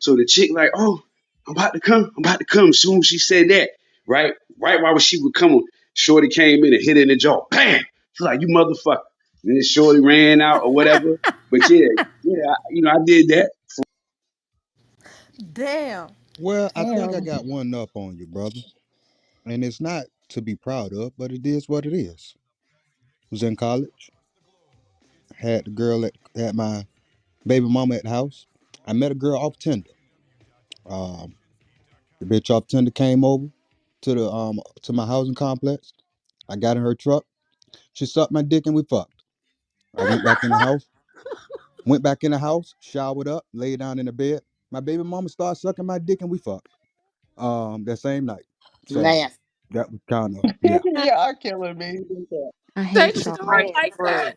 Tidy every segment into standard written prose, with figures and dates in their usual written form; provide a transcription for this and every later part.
So the chick like, oh, I'm about to come. I'm about to come. Soon as she said that, right while she would come, Shorty came in and hit her in the jaw. Bam! She's like, you motherfucker. And then Shorty ran out or whatever. But yeah, I did that. Damn. Well, I think I Damn. got one up on you, brother. And it's not to be proud of, but it is what it is. Was in college, had the girl at my baby mama at the house. I met a girl off Tinder. Um, the bitch off Tinder came over to my housing complex. I got in her truck. She sucked my dick and we fucked. I went back in the house. Went back in the house, showered up, laid down in the bed. My baby mama started sucking my dick and we fucked. That same night. So Laugh. that was kind of yeah. Y'all killing me. I Say hate the y'all. story like that.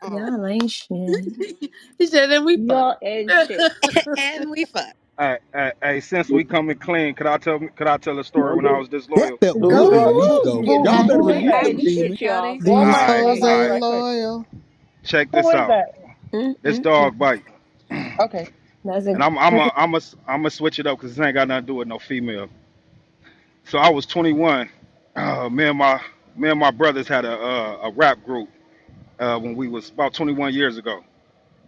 Y'all ain't shit. He said, then we fuck. Y'all ain't shit. And we fuck. Hey, since we coming clean, could I tell a story when I was That disloyal? felt Boo, good Go. release boo, though. Boo, Y'all better who release boo. ain't them shit, demons. y'all? All These right, hoes all Right, right. ain't right quick. loyal. Check Who this is out. that? It's Mm-mm-mm. dog bite, Okay. That's and a I'm a switch it up because this ain't got nothing to do with no female. So I was 21. Me and my brothers had a rap group when we was about 21 years ago,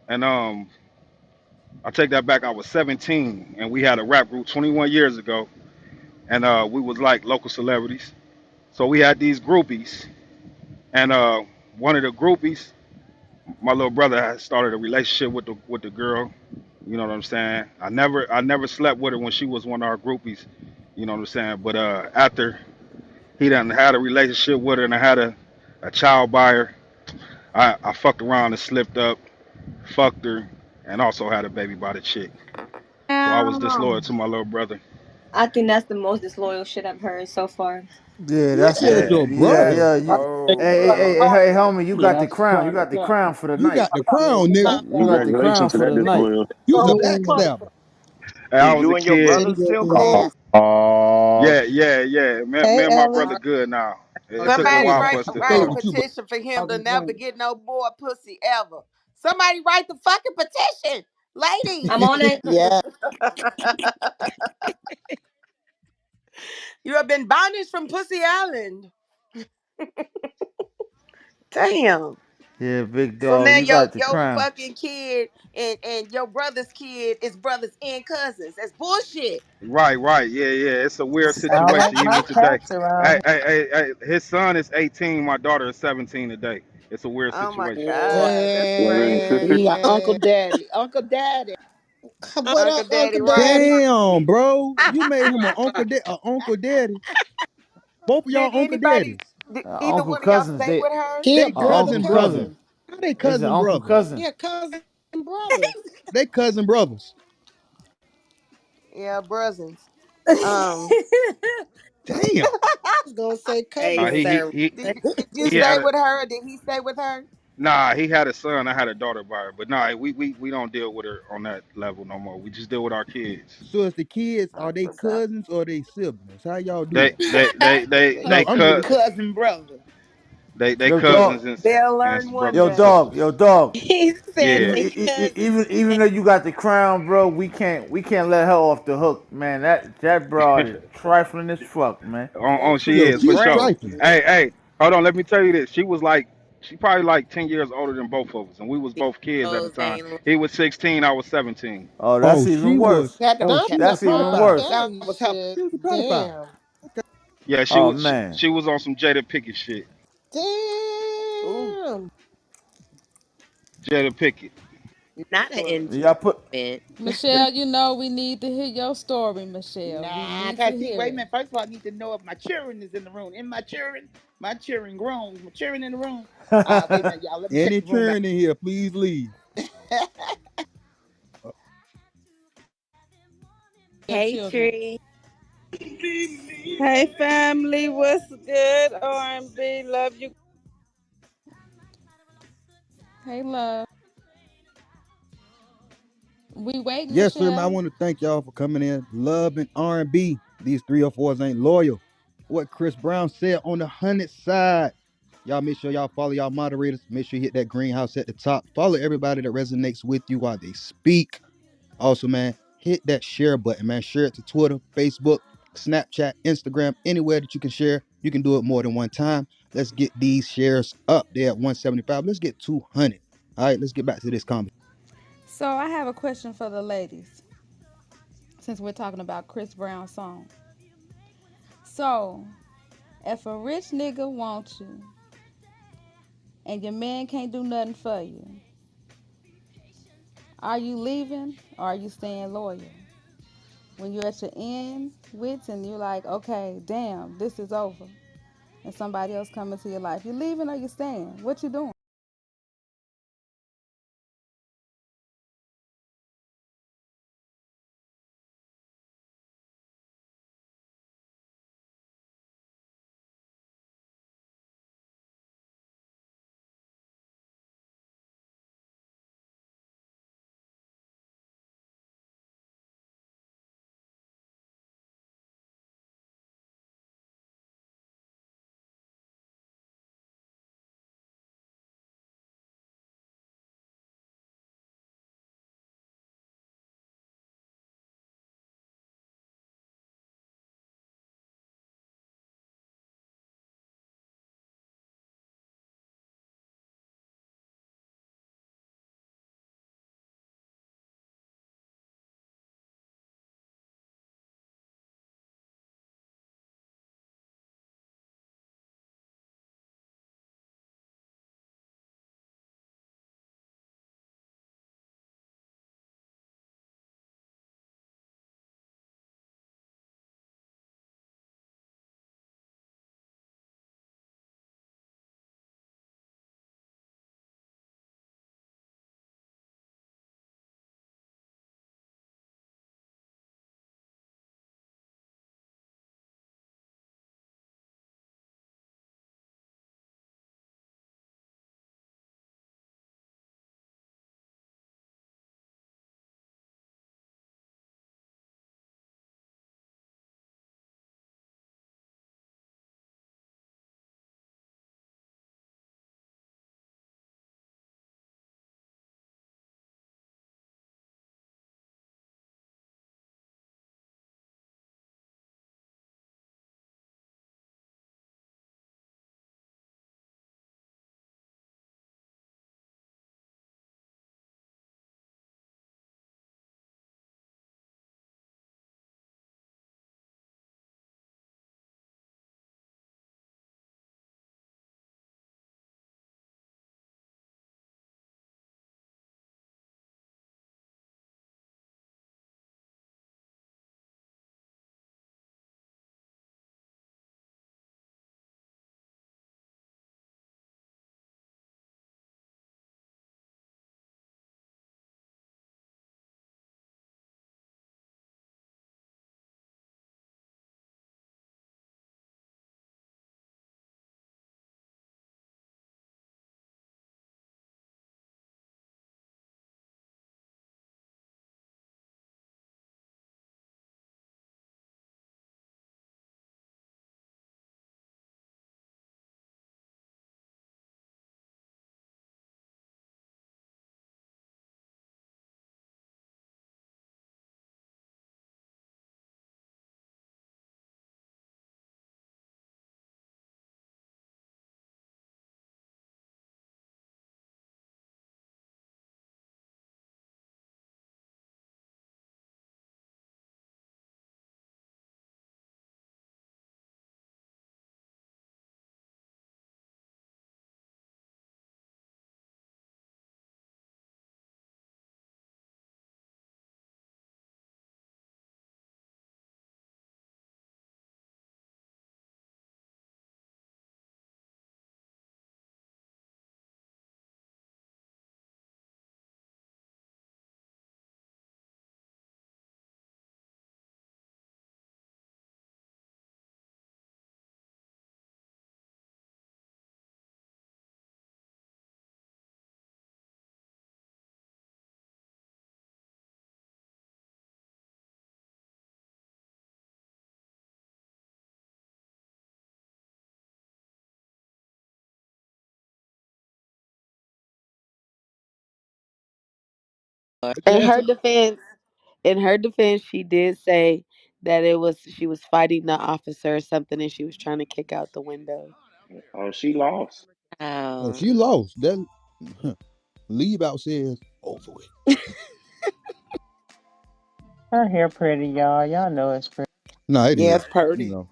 and I take that back. I was 17, and we had a rap group 21 years ago, and we was like local celebrities. So we had these groupies, and one of the groupies, my little brother had started a relationship with the girl. You know what I'm saying? I never slept with her when she was one of our groupies. You know what I'm saying? But after he done had a relationship with her and I had a child by her, I fucked around and slipped up, fucked her, and also had a baby by the chick. So I was disloyal to my little brother. I think that's the most disloyal shit I've heard so far. Yeah, You that's said Yeah. your yeah, brother. yeah. Hey, homie, you got Yeah, the that's crown. You quite a got the fact. crown for the You night. got the crown, nigga. You got the crown Congratulations to for that the night. disloyal. You's a So what? backstabber. And I Is was you a and your kid. brother Idiot still cool? laugh. Oh, Yeah. Me Hey, and my Alex. brother good now. It took a Stay Somebody while with for write us to stay a with you, bro. petition for him to Talking never junk. get no more pussy ever. Somebody write the fucking petition, I'm ladies. on it. Yeah. You have been banished from Pussy Island. Damn. Yeah, big So dog, now you your got the your crown. fucking kid and your brother's kid is brothers and cousins. That's bullshit. Right. Yeah. It's a weird Sound like situation my even today. cats around Hey, here. hey, hey, hey, his son is 18. My daughter is 17 today. It's a weird Oh my situation. Yeah. god, that's we're in crazy. sister. Yeah, Uncle Man, Daddy. Uncle Daddy. what Uncle up, Daddy, Uncle right? Daddy? Damn, bro. You made him a uncle daddy. Both of Did y'all uncle anybody, daddies. did either Uncle one of y'all cousins, stay with her? He a They brother cousin uncle brothers. cousin. cousin. How they It's an cousin uncle brothers? cousin. Yeah, cousin and brother. They cousin brothers. Yeah, brothers. Um, Damn. I was gonna say hey, Nah, cousin. he he sir, he, did you he stay had a with her? Or did he stay with her? he had a son. I had a daughter by her. But nah, we don't deal with her on that level no more. We just deal with our kids. So as the kids, are That's they what's up. cousins or they siblings? How y'all do They that? they they they No, they I'm just cut Cousin brother. they Yo, cousins dog. They'll and learn one brothers Yo, and day. dog. sisters. Yo, dog. He said Yeah. Even they cousins. even though you got the crown, bro, we can't let her off the hook, man. That broad is trifling as fuck, man. She yo, is for she's sure. trifling. Hey, hold on. Let me tell you this. She probably like 10 years older than both of us, and we was These both kids at the hoes time. ain't. He was 16, I was 17. Oh, Oh, that's she even was worse. Got to oh, come she to was a That's find even out pedophile. worse. that Some was her. She was a pedophile. Damn. Yeah, Oh man. she was on some Jada Pickett shit. ooh, Damn. Jada Pickett. not an Y'all put engagement. Michelle, you know we need to hear your story, Michelle. We Nah, I need to gotta see. hear Wait a it. minute. First of all, I need to know if my children is in the room. In my children grown. My children in the room. Wait a minute, y'all. Let me check Any the room out. churn in here, please leave. Uh, Your Hey, children. Tree. Hey family, what's good? R&B, love you. Hey, love. We waiting, yes, sir, man. I Michelle. want to thank y'all for coming in. Love and R&B. These 304s ain't loyal. What Chris Brown said on the 100 side. Y'all make sure y'all follow y'all moderators. Make sure you hit that greenhouse at the top. Follow everybody that resonates with you while they speak. Also, man, hit that share button, man. Share it to Twitter, Facebook, Snapchat, Instagram, anywhere that you can share. You can do it more than one time. Let's get these shares up there at 175. Let's get 200. All right, let's get back to this conversation. So I have a question for the ladies, since we're talking about Chris Brown's song. So, if a rich nigga wants you and your man can't do nothing for you, are you leaving or are you staying loyal? When you're at your end wits and you're like, okay, damn, this is over, and somebody else come into your life, you leaving or you staying? What you doing? In her defense, In her defense, she did say that it was she was fighting the officer or something, and she was trying to kick out the window. Oh, she lost. Oh, Oh, she lost. That leave out says over with. Her hair pretty, y'all. Y'all know it's pretty. No, it Yeah, is. it's You purty. know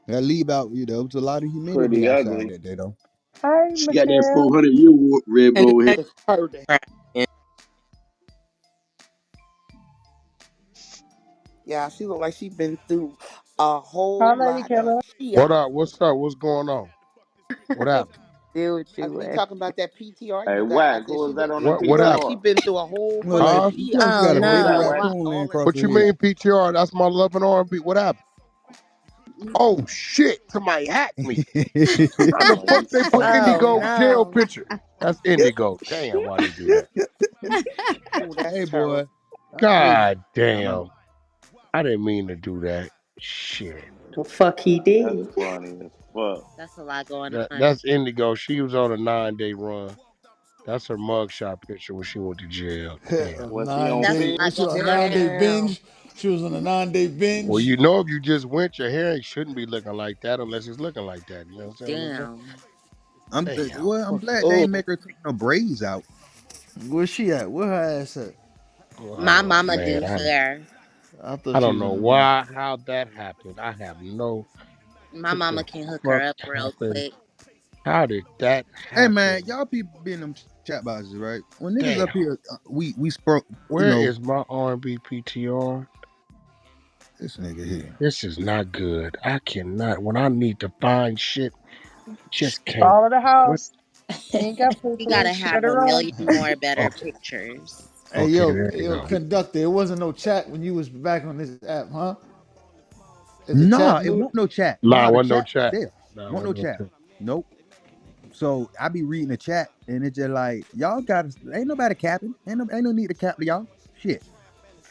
that leave out. You know, it's a lot of humidity Pretty outside ugly. that day though. Hi, She got that Michelle. 400 year red and bull hair. It's purty. Yeah, she look like she been through a Hi, whole Lady lot of Killer. shit. What up? What's up? What's going on? What happened? deal with I you, be Wax. talking about that PTR Hey, you got. I Whack, said who she is that look on the What like she happened? PTR? been through a whole Well, bunch like of Huh? you shit. tell me she Oh got a Who is baby that, no, Whack? not raccoon laying all of across What her you head. mean PTR? That's my love and R&B. What happened? Oh shit! Somebody hacked me. How the Oh, fuck you they put funny, Oh Indigo man. jail no. picture? That's Indigo. Damn, why they do that? Oh, that's Hey, terrible. boy, I told you. God I know. damn. I didn't mean to do that. Shit. The fuck he That's did. funny as fuck. That's a lot going on. That's Indigo. She was on a 9-day run. That's her mugshot picture when she went to jail. Damn. A Was she nine on That's a day. pink? lot Was she on a going 9 day on. Damn. binge? She was on a 9 day Well, binge. you know, if you just went, your hair shouldn't be looking like that unless it's looking like that. You know what I'm saying? Damn. Damn. Well. I'm glad they Oh, ain't make her take no braids out. Where's she at? Where her ass at? My Oh mama man, do hair. I I thought she don't was know on the new. why how that happened. I have no. My What mama the can hook her fuck up real happened? quick. How did that Hey man, happen? y'all people be in them chat boxes, right? When niggas up Damn. here, we spoke. You Where know is my R&B PTR? this nigga here. This is not good. I cannot. When I need to find shit, just can't. Follow the What? house. He ain't got He gotta pictures. have Better a run. million more better Okay. pictures. Hey Okay. yo, There hey, you yo, go. conductor. It wasn't no chat when you was back on this app, huh? Is the Nah, chat it new? won't no chat. Nah, Nah, the wasn't no chat chat. there. Nah, Won't no wasn't no chat. chat. Nope. So I be reading the chat and it's just like y'all got ain't nobody capping. Ain't no need to cap to y'all. Shit.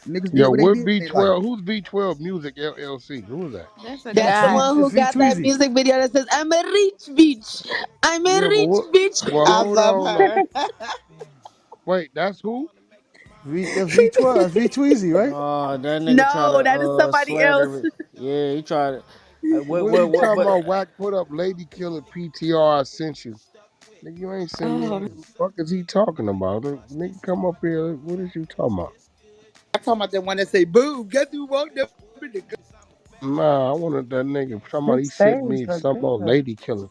Niggas did Yo, what they what did in their life. V12? Who's V12 Music LLC? Who was that? That's a that's It's the V. guy. one It's who V got that Tweezy. music video that says "I'm a rich bitch. I'm a Yeah, but rich what? bitch." Well, I hold love on. No. her. Wait, that's who? That's V12. That's V Tweezy, right? Oh, that nigga try to No, that is somebody else. slander it. Yeah, he tried to. What are you What? talking But about? Whack put up Lady Killer PTR. I sent you. Nigga, you ain't sent me. Oh, What the fuck is he talking about? Nigga, come up here. What is you talking about? I'm talking about the one that say "Boom." Guess who walked up in the club? Nah, I wanted that nigga talking about His he sent stage me look something on good. Lady Killer.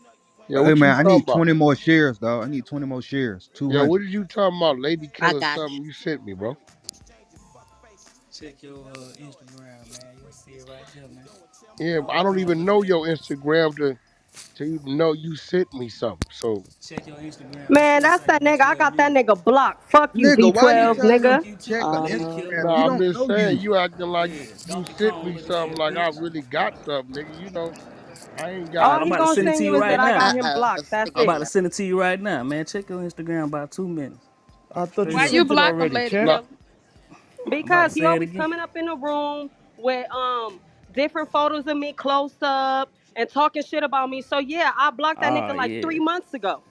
Yeah, Hey what you man, I talking need about? 20 more shares, dog. I need 20 more shares. Yeah, 200. what did you talking about? Lady I Killer got something you sent me, bro. check your Instagram, man. You'll see it right there, man. Yeah, but I don't even know your Instagram to even know you sent me something. So Check your Instagram. It Man, should that's say that nigga. I V12 got that Music. nigga blocked. Fuck you, Nigga, why you V12, Yeah, telling him nigga. fuck you check too, an Lady Killer. Instagram? nah, He I'm don't just know saying you. you acting like Yeah, you Donkey sent Kong me looking something ass like I bitch. really got something, nigga. I ain't All got right, All I'm he about to gonna send it send to you you is right that I got now. him blocked. That's I'm it. about to yeah. send it to you right now, man. Check your Instagram about 2 minutes. I thought Straight you Why up. you sent it block him, already, Lady Chuck. nah. Killer? I'm about to Because he say it always again. coming up in the room with different photos of me close up and talking shit about me. So yeah, I blocked that Oh nigga like yeah. 3 months ago.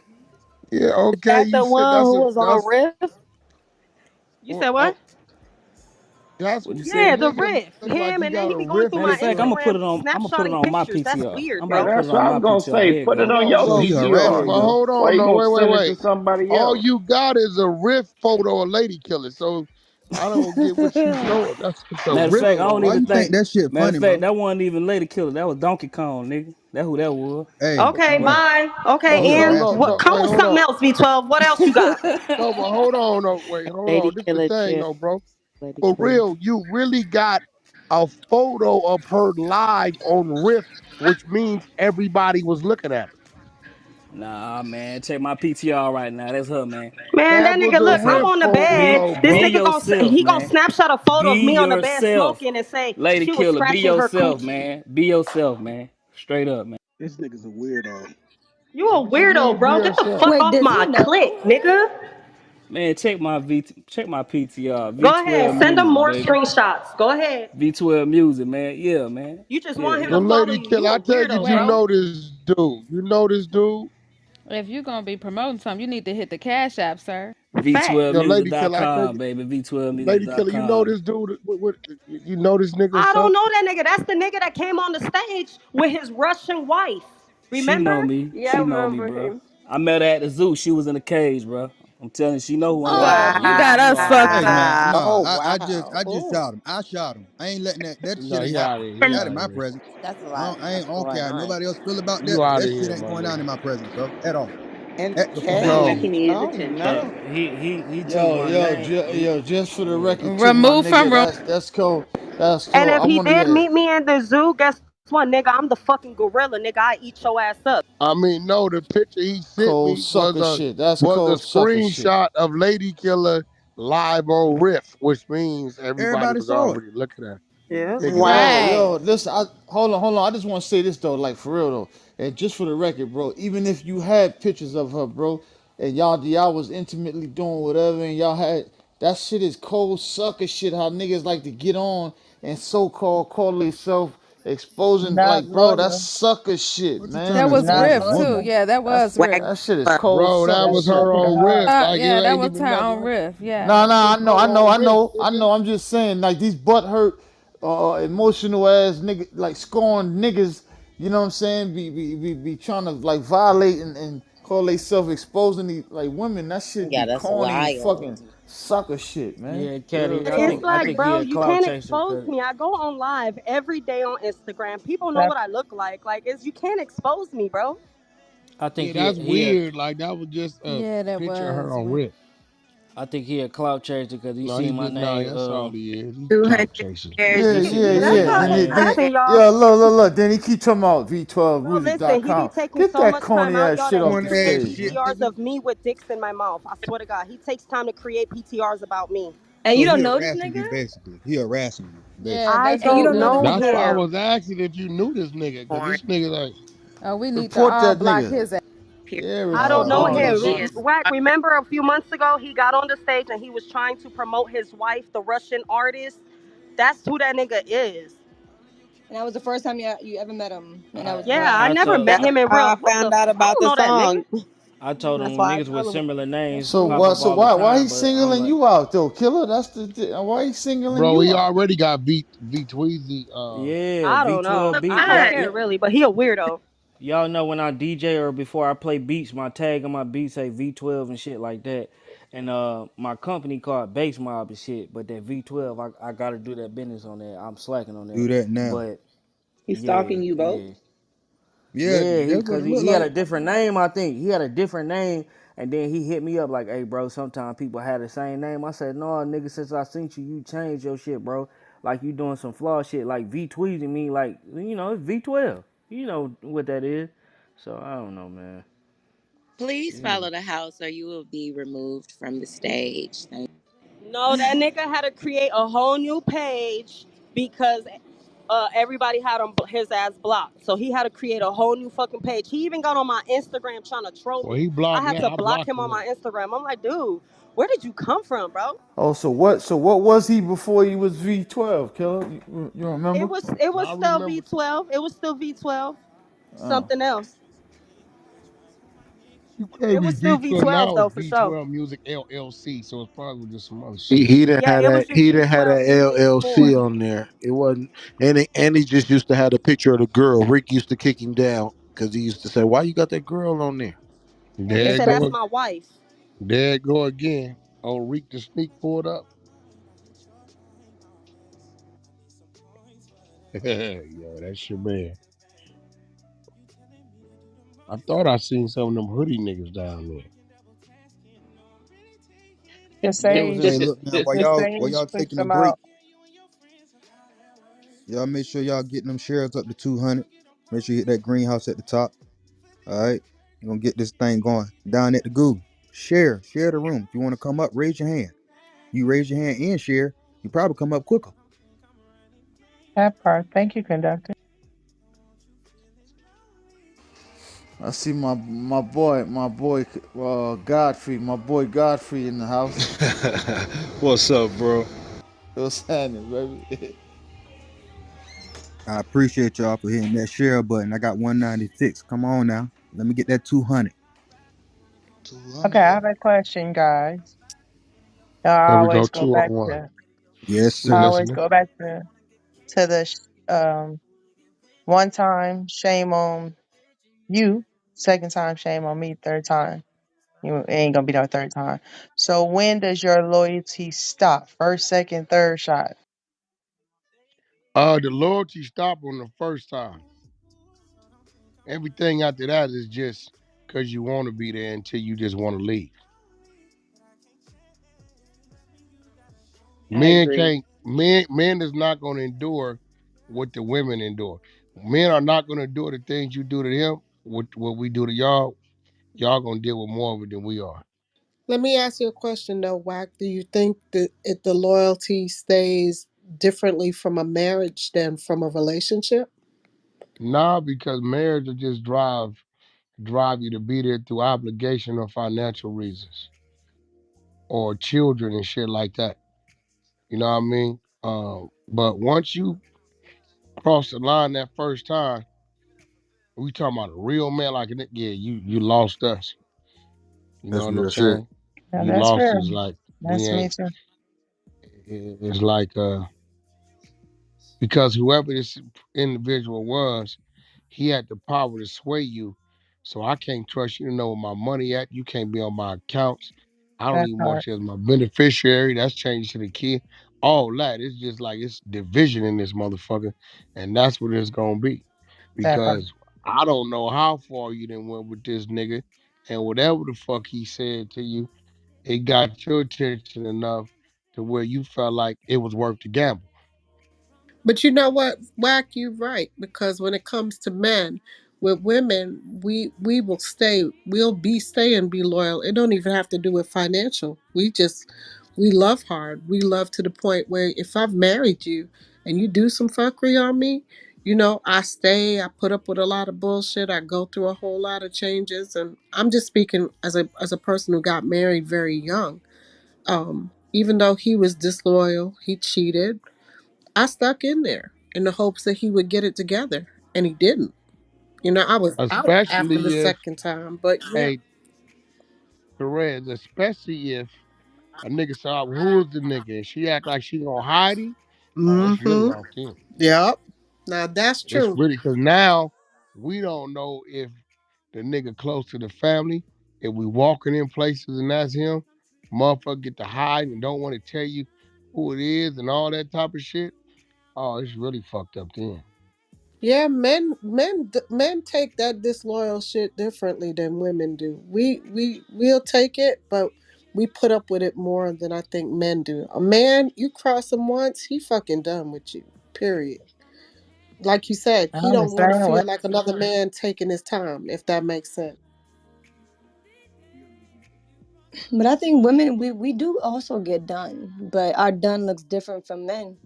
Yeah, okay. That You the said one who was on Riff? You well, said what? that's What you the Yeah, said? the nigga riff. look like Him, he and then got he a be going through riff Matter my of with fact, I'm gonna put Instagram, it on. I'm gonna put it snapshotting on my pictures. That's PTR. weird, I'm about Yeah, to bro. put that's it what on I was my gonna PTR. say. Here you Put it go. on no, your no. He PTR. harassing But you. hold Why on, you no, gonna wait, send it to wait. somebody All else? you got is a riff photo of Lady Killer. So I don't get what you showing. That's what the Matter of riff fact, I don't Why photo even you for. think think. that shit Matter of funny, fact, bro? that wasn't even Lady Killer. That was Donkey Kong, nigga. That who that was. Hey, Okay, man, bye. No, he Okay, no, and no, harassing what? you. no. Come Wait, with hold something on. else, V12. What else you got? No, but hold on. No, wait, hold Lady on. This the Killer thing, chill. though, bro. Lady For Killer. real, you really got a photo of her live on Riff, which means everybody was looking at her. Nah, man. Check my PTR right now. That's her, man. Man, That that was nigga, a look, That's I'm her. Riff on the bed. Be photo, This be bro. nigga yourself, he gonna man. snapshot a photo of Be me on the bed yourself. smoking and say Lady she was Killer, be scratching her yourself, coochie. man. Be yourself, man. Straight up, man. This nigga's a weirdo. You a What you weirdo, mean be bro. Get the yourself? fuck Wait, off does he my know click, you? nigga. Man, check my PTR. Go ahead, V12 send them music, more baby. screenshots. Go ahead. V12 music, man. Yeah, man. You just Yeah, want him So, to yeah. follow Lady you. You Killer, a I take it weirdo, you Wait. bro. know this dude. You know this dude? If you're gonna be promoting something, you need to hit the cash app, sir. Fact. Yo, lady killer, I think V12music.com, baby. lady killer, you know V12music.com. this dude. You know this nigga or I don't something? know that nigga. That's the nigga that came on the stage with his Russian wife. She know Remember? me. Yeah, I She know me, remember bro. him. I met her at the zoo. She was in the cage, bro. I'm telling you, she know who I am, Oh, bro. you got us fucked Hey man, up. nah, Wow. I just Ooh, shot him. I shot him. I ain't letting that shit No, ain't he out of happening. here. He from That out in of my here. presence. that's a I lot. don't, I ain't That's I don't going care how on. nobody else feel about that, You but out of that shit here, ain't my going down nigga. in my presence, bro. At all. In the At the fuck all. Sound like cage? he Yo, needed Oh attention. Yeah, no. he took yo, my yo, name. yo, just for the Yeah. record, to my Remove nigga, from room. that's cool. That's And cool. if I he want to did hear. meet me in the zoo, guess what, nigga? I'm the fucking gorilla, nigga. I eat your ass up. I mean, no, the picture he sent Cold me was sucker a shit. That's was a cold sucker shit. screenshot of Lady Killer live on Riff, which means everybody Everybody was saw it. already looking at it. Yeah. Nigga said, Yo, Right. yo, listen. Hold on. I just want to say this though, like for real though, and just for the record, bro. Even if you had pictures of her, bro, and y'all was intimately doing whatever, and y'all had that shit is cold sucker shit. How niggas like to get on and so called call themselves exposing, Not like, bro, that's women. sucker shit, What you trying man. That to was expose Not a Riff too. woman? women. Yeah, that was Whack Riff. That shit is 100. cold bro, that sucker That's was shit, her Jessica on man. Riff. Hart. Like, it Yeah, that ain't was even her nothing on like Riff. Yeah. Nah, that nah, was her on Riff, I nigga. know. I'm just saying, like these butt hurt, emotional ass niggas, like scorned niggas. You know what I'm saying? Be trying to like violate and call themselves exposing these like women. That shit Yeah, be that's corny and fucking wild. sucker shit, man. Yeah, Real Caddy. I It's talk. think I like, think he bro, a you clout can't chaser. expose Cause me. I go on live every day on Instagram. People know That what I look like. Like, it's you can't expose me, bro. I think Yeah, that's he a weird. Like, that was just a Yeah, that picture of her was on Riff. Riff. I think he a clout chaser because he No, he seen my just, no, name. that's all he is. He 200 clout chasing. shares Yeah, He didn't see yeah, he mean That's seen yeah. my not his name. cousin, y'all. Yeah, look. Then he keep talking about Bro, listen, he be V12music.com. taking Get so that much time corny out, ass y'all, shit that he off the Corny ass create stage, shit, man. PTRs nigga. of me with dicks in my mouth. I swear to God, he takes time to create PTRs about me. And you So don't he know this harassing nigga? you basically. He harassing you Yeah, basically. I that's And you what don't don't know this know That's why I nigga? was him. asking if you knew this nigga, because corn. this nigga, like, Oh, we need to Report all that block nigga. his ass. Period. Yeah, I don't report know that All nigga, that him. She bro. shit. is Wack, remember a few months ago, he got on the stage and he was trying to promote his wife, the Russian artist. That's who that nigga is. And that was the first time you ever met him. And that was Yeah, Riff. I I never told met That's him in real. how I What the? found out I about don't the know that nigga. song. I told That's him why I niggas with follow him. similar names So pop what? up So all the why time, he but I'm singling like, you out though, killer? That's why he singling bro, you he out. already got V Tweezy. yeah, I don't know. V12 beat. I don't What? care really, but he a weirdo. Y'all know when I DJ or before I play beats, my tag on my beats say V12 and shit like that. And my company called Bass Mob and shit, but that V12, I gotta do that business on that. I'm slacking on that. Do that now. But He's yeah, stalking you both? yeah. Yeah, Yeah, that's what cause it look he had a like. different name, I think. He had a different name, and then he hit me up like, "Hey, bro, sometimes people have the same name." I said, "No, nigga, since I seen you, you changed your shit, bro. Like you doing some flaw shit. Like V tweeting me, like it's V12. You know what that is." So I don't know, man. Please Yeah. follow the house or you will be removed from the stage. Thank No, that nigga had to create a whole new page because everybody had his ass blocked. So he had to create a whole new fucking page. He even got on my Instagram trying to troll Well, me. he I blocked had to now. I block blocked him on him. my Instagram. I'm like, dude, where did you come from, bro? Oh, so what? So what was he before he was V12, killer? You It remember? was it was I still remember. V12. It was still V12. Oh, Something else. You can't It be was still V12 V12 now. It's though for sure. V12 Music LLC, so it's probably just some other He, shit. he didn't Yeah, have it was that. just He didn't have V12 that before. LLC on there. It wasn't. And he just used to have the picture of the girl. Rick used to kick him down because he used to say, "Why you got that girl on there?" He There it said that's go. my wife. There it go again. Oh, Reek the sneak pulled up. Yo, that's your man. I thought I seen some of them hoodie niggas down there. the you. Hey, sage, hey, look now, the while sage y'all pushed taking a them break, out. y'all make sure y'all getting them shares up to 200. Make sure you hit that greenhouse at the top. All right, you're gonna get this thing going down at the goo. Share the room. If you want to come up, raise your hand. You raise your hand and share, you probably come up quicker. That part. Thank you, conductor. I see my boy Godfrey in the house. What's up, bro? What's happening, baby? I appreciate y'all for hitting that share button. I got 196. Come on now, let me get that 200. Okay, I have a question, guys. I There we go. always go Two on back one. to. Yes, We I sir. always listening. go back to the one time shame on you, second time shame on me, third time you ain't gonna be no third time. So when does your loyalty stop? First, second, third shot. The loyalty stopped on the first time. Everything after that is just because you want to be there until you just want to leave. I Men agree. can't. Men is not going to endure what the women endure. Men are not going to endure the things you do to them. What we do to y'all, y'all gonna deal with more of it than we are. Let me ask you a question though, Wack. Do you think that if the loyalty stays differently from a marriage than from a relationship? Nah, because marriage will just drive you to be there through obligation or financial reasons or children and shit like that. You know what I mean? But once you cross the line that first time, we talking about a real man like it. Yeah, you lost us. You know That's what I'm real shit. saying? Yeah, You that's lost fair. us like we That's me ain't. too. It's like because whoever this individual was, he had the power to sway you. So I can't trust you to know where my money at. You can't be on my accounts. I don't That even part. want you as my beneficiary. That's changed to the kid. All that. It's just like it's division in this motherfucker. And that's what it's gonna be. That part. Because I don't know how far you done went with this nigga. And whatever the fuck he said to you, it got your attention enough to where you felt like it was worth the gamble. But you know what, Whack, you're right. Because when it comes to men, with women, we will stay. We'll be stay and be loyal. It don't even have to do with financial. We love hard. We love to the point where if I've married you and you do some fuckery on me, I stay. I put up with a lot of bullshit. I go through a whole lot of changes, and I'm just speaking as a person who got married very young. Even though he was disloyal, he cheated. I stuck in there in the hopes that he would get it together, and he didn't. I was out after the Especially if second time, but yeah. a Perez, especially if a nigga saw who is the nigga and she act like she gonna hide him. Oh, it's really Mm-hmm. off then. Yep. Now that's It's true. really because now we don't know if the nigga close to the family. If we walking in places and that's him, motherfucker get to hide and don't want to tell you who it is and all that type of shit. Oh, it's really fucked up then. Yeah, men take that disloyal shit differently than women do. We'll take it, but we put up with it more than I think men do. A man, you cross him once, he fucking done with you. Period. Like you said, he I'm the don't want to same way. feel like another man taking his time, if that makes sense. But I think women, we do also get done, but our done looks different from men.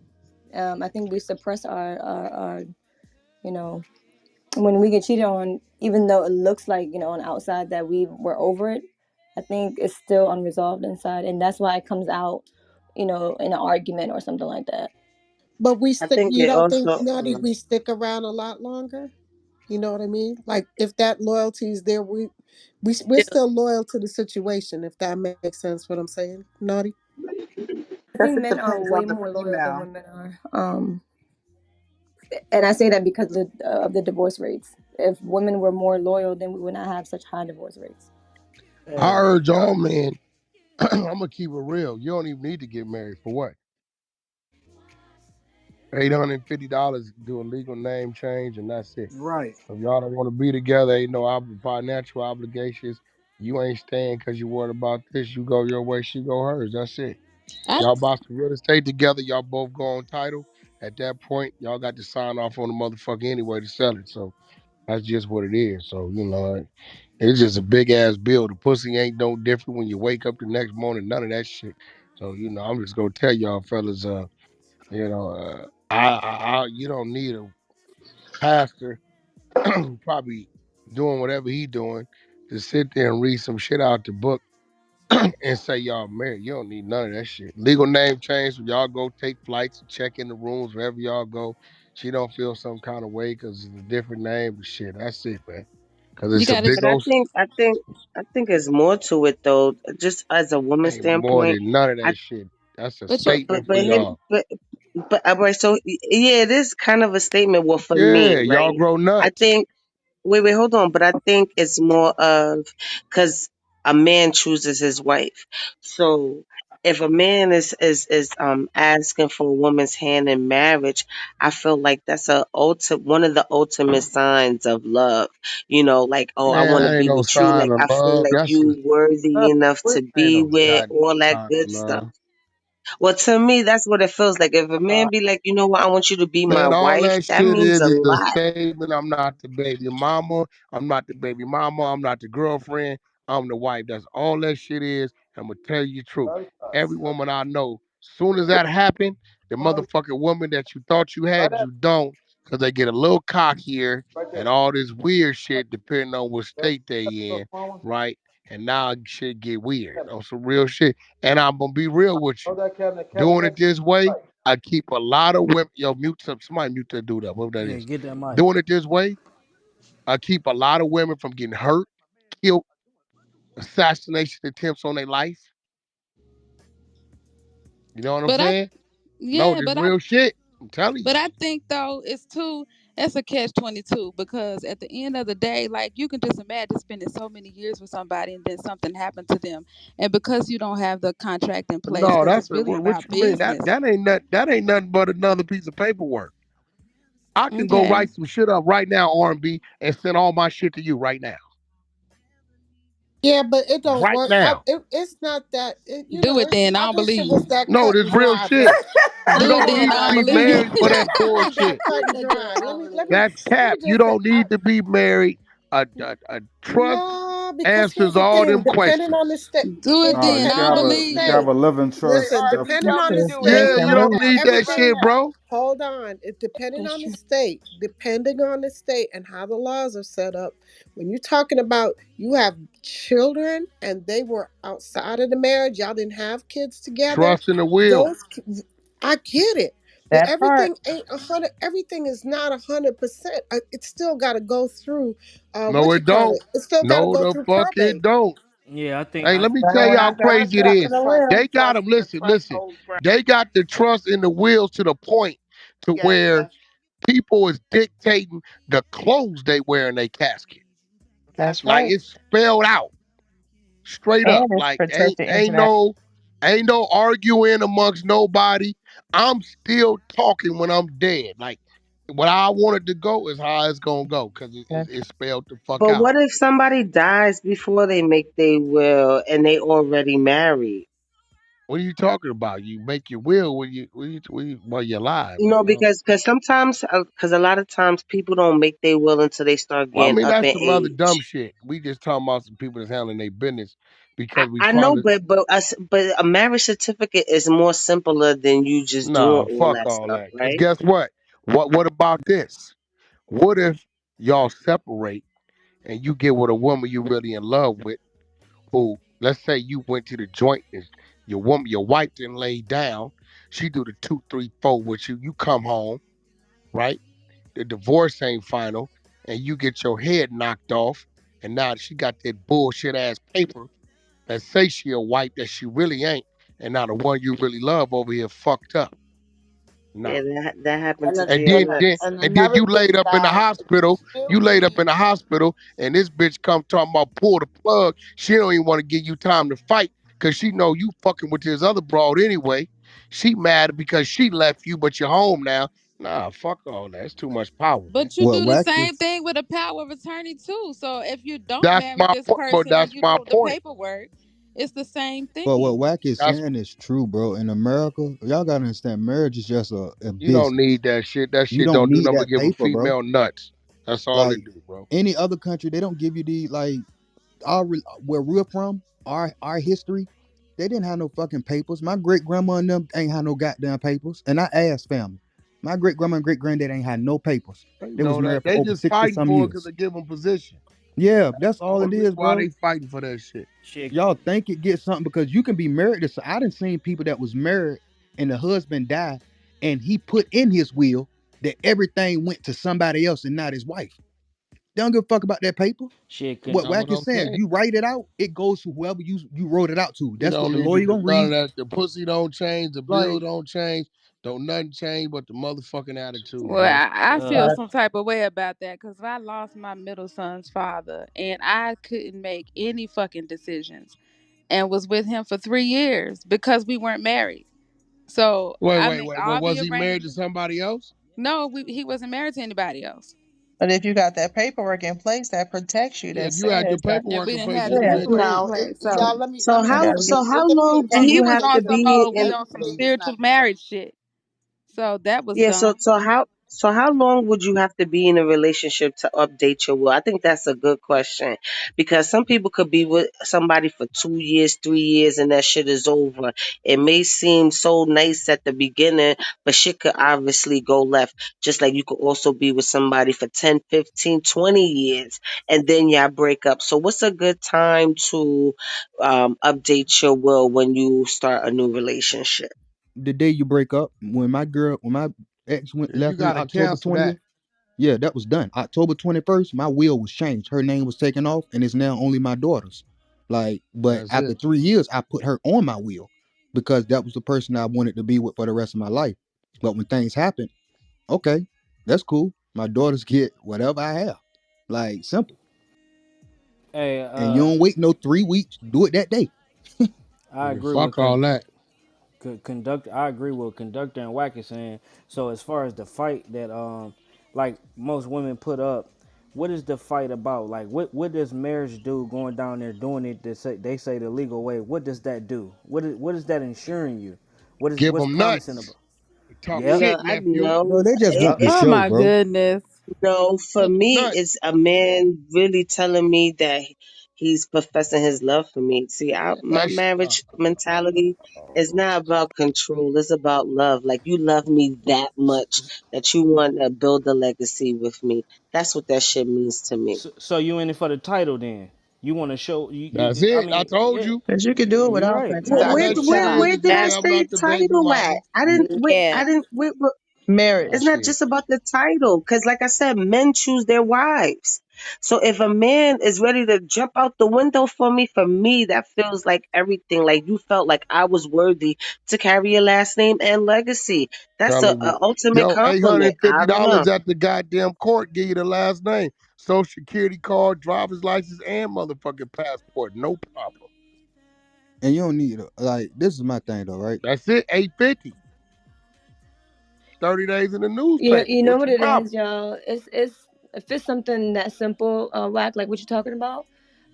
I think we suppress our you know, when we get cheated on, even though it looks like, on the outside that we were over it, I think it's still unresolved inside. And that's why it comes out, in an argument or something like that. But we I stick. think You it don't think, also. Naughty, we stick around a lot longer? You know what I mean? Like if that loyalty is there, we're Yeah, still loyal to the situation. If that makes sense, what I'm saying, Naughty. I guess think it men are depends way on the more loyal than female. women are. And I say that because of the divorce rates. If women were more loyal, then we would not have such high divorce rates. I Hey, urge all men, I'm gonna keep it real. You don't even need to get married for what? $850 do a legal name change and that's it. right. If y'all don't want to be together, ain't no financial obligations. You ain't staying because you worried about this. You go your way, she go hers. That's it. I Y'all bought some real estate together. Y'all both go on title. At that point, y'all got to sign off on the motherfucker anyway to sell it. So that's just what it is. So it's just a big ass bill. The pussy ain't no different when you wake up the next morning. None of that shit. So I'm just gonna tell y'all fellas, you don't need a pastor probably doing whatever he doing to sit there and read some shit out the book and say y'all married. You don't need none of that shit. Legal name change when y'all go take flights and check in the rooms wherever y'all go. She don't feel some kind of way because it's a different name. But shit, that's it, man. because You it's a gotta. big But I old. think I think it's more to it though. Just as a woman Ain't more standpoint, than none of I that shit. That's a But you. statement for y'all. but right. So yeah, it is kind of a statement. Well, for Yeah, me, y'all right? grow I nuts. think. Wait, hold on. But I think it's more of because a man chooses his wife. So if a man is asking for a woman's hand in marriage, I feel like that's one of the ultimate signs of love. Like, oh, I Man, want to that ain't be no with you. sign Like, of I feel love. like you worthy enough to Ain't be no with, goddamn all that sign of good stuff. love. Well, to me, that's what it feels like. If a man be like, you know what, I want you to be my Man, all wife, that that shit means a is a lot. statement. I'm not the baby mama. I'm not the baby mama. I'm not the girlfriend. I'm the wife. That's all that shit is. I'm gonna tell you the truth. Every woman I know, soon as that happened, the motherfucking woman that you thought you had, you don't, because they get a little cockier and all this weird shit depending on what state they in, right? And now shit get weird on some real shit. And I'm gonna be real with you. Doing it this way, I keep a lot of women. Yo, mute some. Somebody mute that dude up. Whatever that Yeah, is. get that mic. Doing it this way, I keep a lot of women from getting hurt, killed, assassination attempts on their life. You know what I'm But I. saying? No, Yeah. this real shit. I'm telling you. But I think though it's too. That's a catch-22 because at the end of the day, like you can just imagine spending so many years with somebody and then something happened to them, and because you don't have the contract in place, No, because that's it's really what about you mean. That business. that ain't that ain't nothing but another piece of paperwork. I can go Okay. write some shit up right now, R&B, and send all my shit to you right now. Yeah, but it don't Right work. now. It's not that. Do it then. I I don't wish it believe was you. that No, cut this and real dry, but shit. You Do it don't then. need I to don't be believe you. married for that it ain't that bullshit. cut and Nigga, dry. I don't believe That's Let me cap. You just say, don't need to be married. A trust no, because here's answers the all thing. them Depending on the questions. state, Do it No, then. I don't depending on the believe you can have you. state. a living it. Listen, trust. R&B, depending don't on the just do state, Yeah, That's you right. don't anything. need that everything. shit, bro. Hold on. It depending That's on the true. state, depending on the state and how the laws are set up. When you're talking about you have children and they were outside of the marriage, y'all didn't have kids together. Trust in the will. Those, I get it, but That part. everything ain't 100. Everything is not 100%. It's still got to go through. No, What you it call don't. it? It's still got to No, go the through fuck it probate. don't. Yeah, I think Hey, I let me Better tell when you you how got a crazy it trust is. and a Trust, will. They got trust, them. the Listen, trust listen. goes first. They got the trust in the will to the point to Yes, where people is dictating the clothes they wear in their casket. That's Like right. it's spelled out straight up. And it's Like protected ain't no arguing amongst nobody. I'm still talking when I'm dead. Like what I wanted to go is how it's gonna go because international. it's spelled the fuck But out. what if somebody dies before they make their will and they already married? What are you talking about? You make your will while you're alive. Because sometimes, because a lot of times people don't make their will until they start Well, I getting mean up that's in some other dumb age. shit. We just talking about some people that's handling their business I, because we I know, trying to. but a marriage certificate is more simpler than you just doing Nah, all fuck that all stuff, that. Cause right? guess what? What about this? What if y'all separate and you get with a woman you really in love with, who, let's say you went to the joint and your wife didn't lay down, she do the two, three, four with you, you come home, right? The divorce ain't final, and you get your head knocked off, and now she got that bullshit ass paper that say she a wife that she really ain't, and now the one you really love over here fucked up. Nah. Yeah, that happened and, to a, And Jay then, and, a, Hunt. then and and then another you thing, laid up in the guys, you hospital. still You laid up need, in the hospital, and this bitch come talking about pull the plug. She don't even want to give you time to fight because she know you fucking with this other broad anyway. She mad because she left you, but you're home now. Nah, fuck all that. It's too much power, man. But you What do the Wack same is? thing with a power of attorney too. So if you don't That's marry my this point. But person and that's you my do the point. paperwork, it's the same But what thing. Wack is That's saying is true, bro. In America, y'all gotta understand, marriage is just a you don't business. need that shit. That You shit don't don't do need nothing but that give a paper, bro. female nuts. That's all it Like do, bro. any other country, they don't give you the like where we're from, our history. They didn't have no fucking papers. My great grandma and them ain't had no goddamn papers. And I asked family. My great grandma and great granddad ain't had no papers. They They was know that. married for They over just 60 fighting some for it because years. they give them position. Yeah, that's all it Only reason is, why bro. they fighting for that shit. shit. Y'all think it gets something because you can be married to. I done seen people that was married and the husband died and he put in his will that everything went to somebody else and not his wife. They don't give a fuck about that paper. Shit, What That's Wack what is I'm saying, saying. you write it out, it goes to whoever you wrote it out to. You That's what don't the need to lawyer do gonna none of read. that. The pussy don't change. The bill Like, don't change. Don't nothing change but the motherfucking attitude, Well, bro. I feel uh, But some type of way about that because I lost my middle son's father and I couldn't make any fucking decisions and was with him for 3 years because we weren't married. So Wait, I wait, made wait. Well, all the was he married to arrangements. somebody else? No, he wasn't married to anybody else. if you got that paperwork in place that protects you, Yeah, that if you had your says that, And paperwork we in didn't place, have you the could yeah, have paperwork in changed Now, it. place. So, y'all, let me So I let how me gotta get. so how let me long do and talk he you was have to on to some be old, in? some ladies not spiritual marriage shit. So that was Yeah, dumb. so how long would you have to be in a relationship to update your will? I think that's a good question because some people could be with somebody for 2 years, 3 years, and that shit is over. It may seem so nice at the beginning, but shit could obviously go left. Just like you could also be with somebody for 10, 15, 20 years, and then y'all break up. So what's a good time to update your will when you start a new relationship? the day you break up, when my ex went You left me got to October cancel that. 20th, yeah, that was done. October 21st, my will was changed. Her name was taken off, and it's now only my daughter's. Like, but That's after it. 3 years, I put her on my will because that was the person I wanted to be with for the rest of my life. But when things happen, okay, that's cool. My daughters get whatever I have. Like, simple. hey, And you don't wait no 3 weeks. Do it that day. I Yeah, agree with fuck all that. conduct. I agree with conductor and Wack is saying. So as far as the fight that like most women put up, what is the fight about? Like what does marriage do? Going down there doing it, they say the legal way. What does that do? What is that ensuring you? Give What's them promising nuts. about? Talk Yep. No, shit, I nephew. Bro, know. they just want Yep. the Oh show, my bro. goodness. No, for Give them me, it's nuts. a man really telling me that he's professing his love for me. See, my That's marriage mentality is not about control. It's about love. Like you love me that much that you want to build a legacy with me. That's what that shit means to me. So you in it for the title then? You want to show that's I it. I mean, told yeah, you. Because you can do it you're without right. that All title. Where, that But where, shit where is did to I say I'm say not the baby title at? mama. I didn't. Wait, yeah. I didn't. Wait, it's marriage. not Shit. just about the title, because like I said, men choose their wives. So if a man is ready to jump out the window for me, that feels like everything. Like you felt like I was worthy to carry your last name and legacy. That's Telling a you. ultimate Yo, compliment. I don't know. $850 at the goddamn court, give you the last name. Social security card, driver's license, and motherfucking passport. No problem. And you don't need like this is my thing though, right? That's it. 850. 30 days in the You newspaper. you know What's what the it problem? is, y'all. It's if it's something that simple, whack like what you're talking about.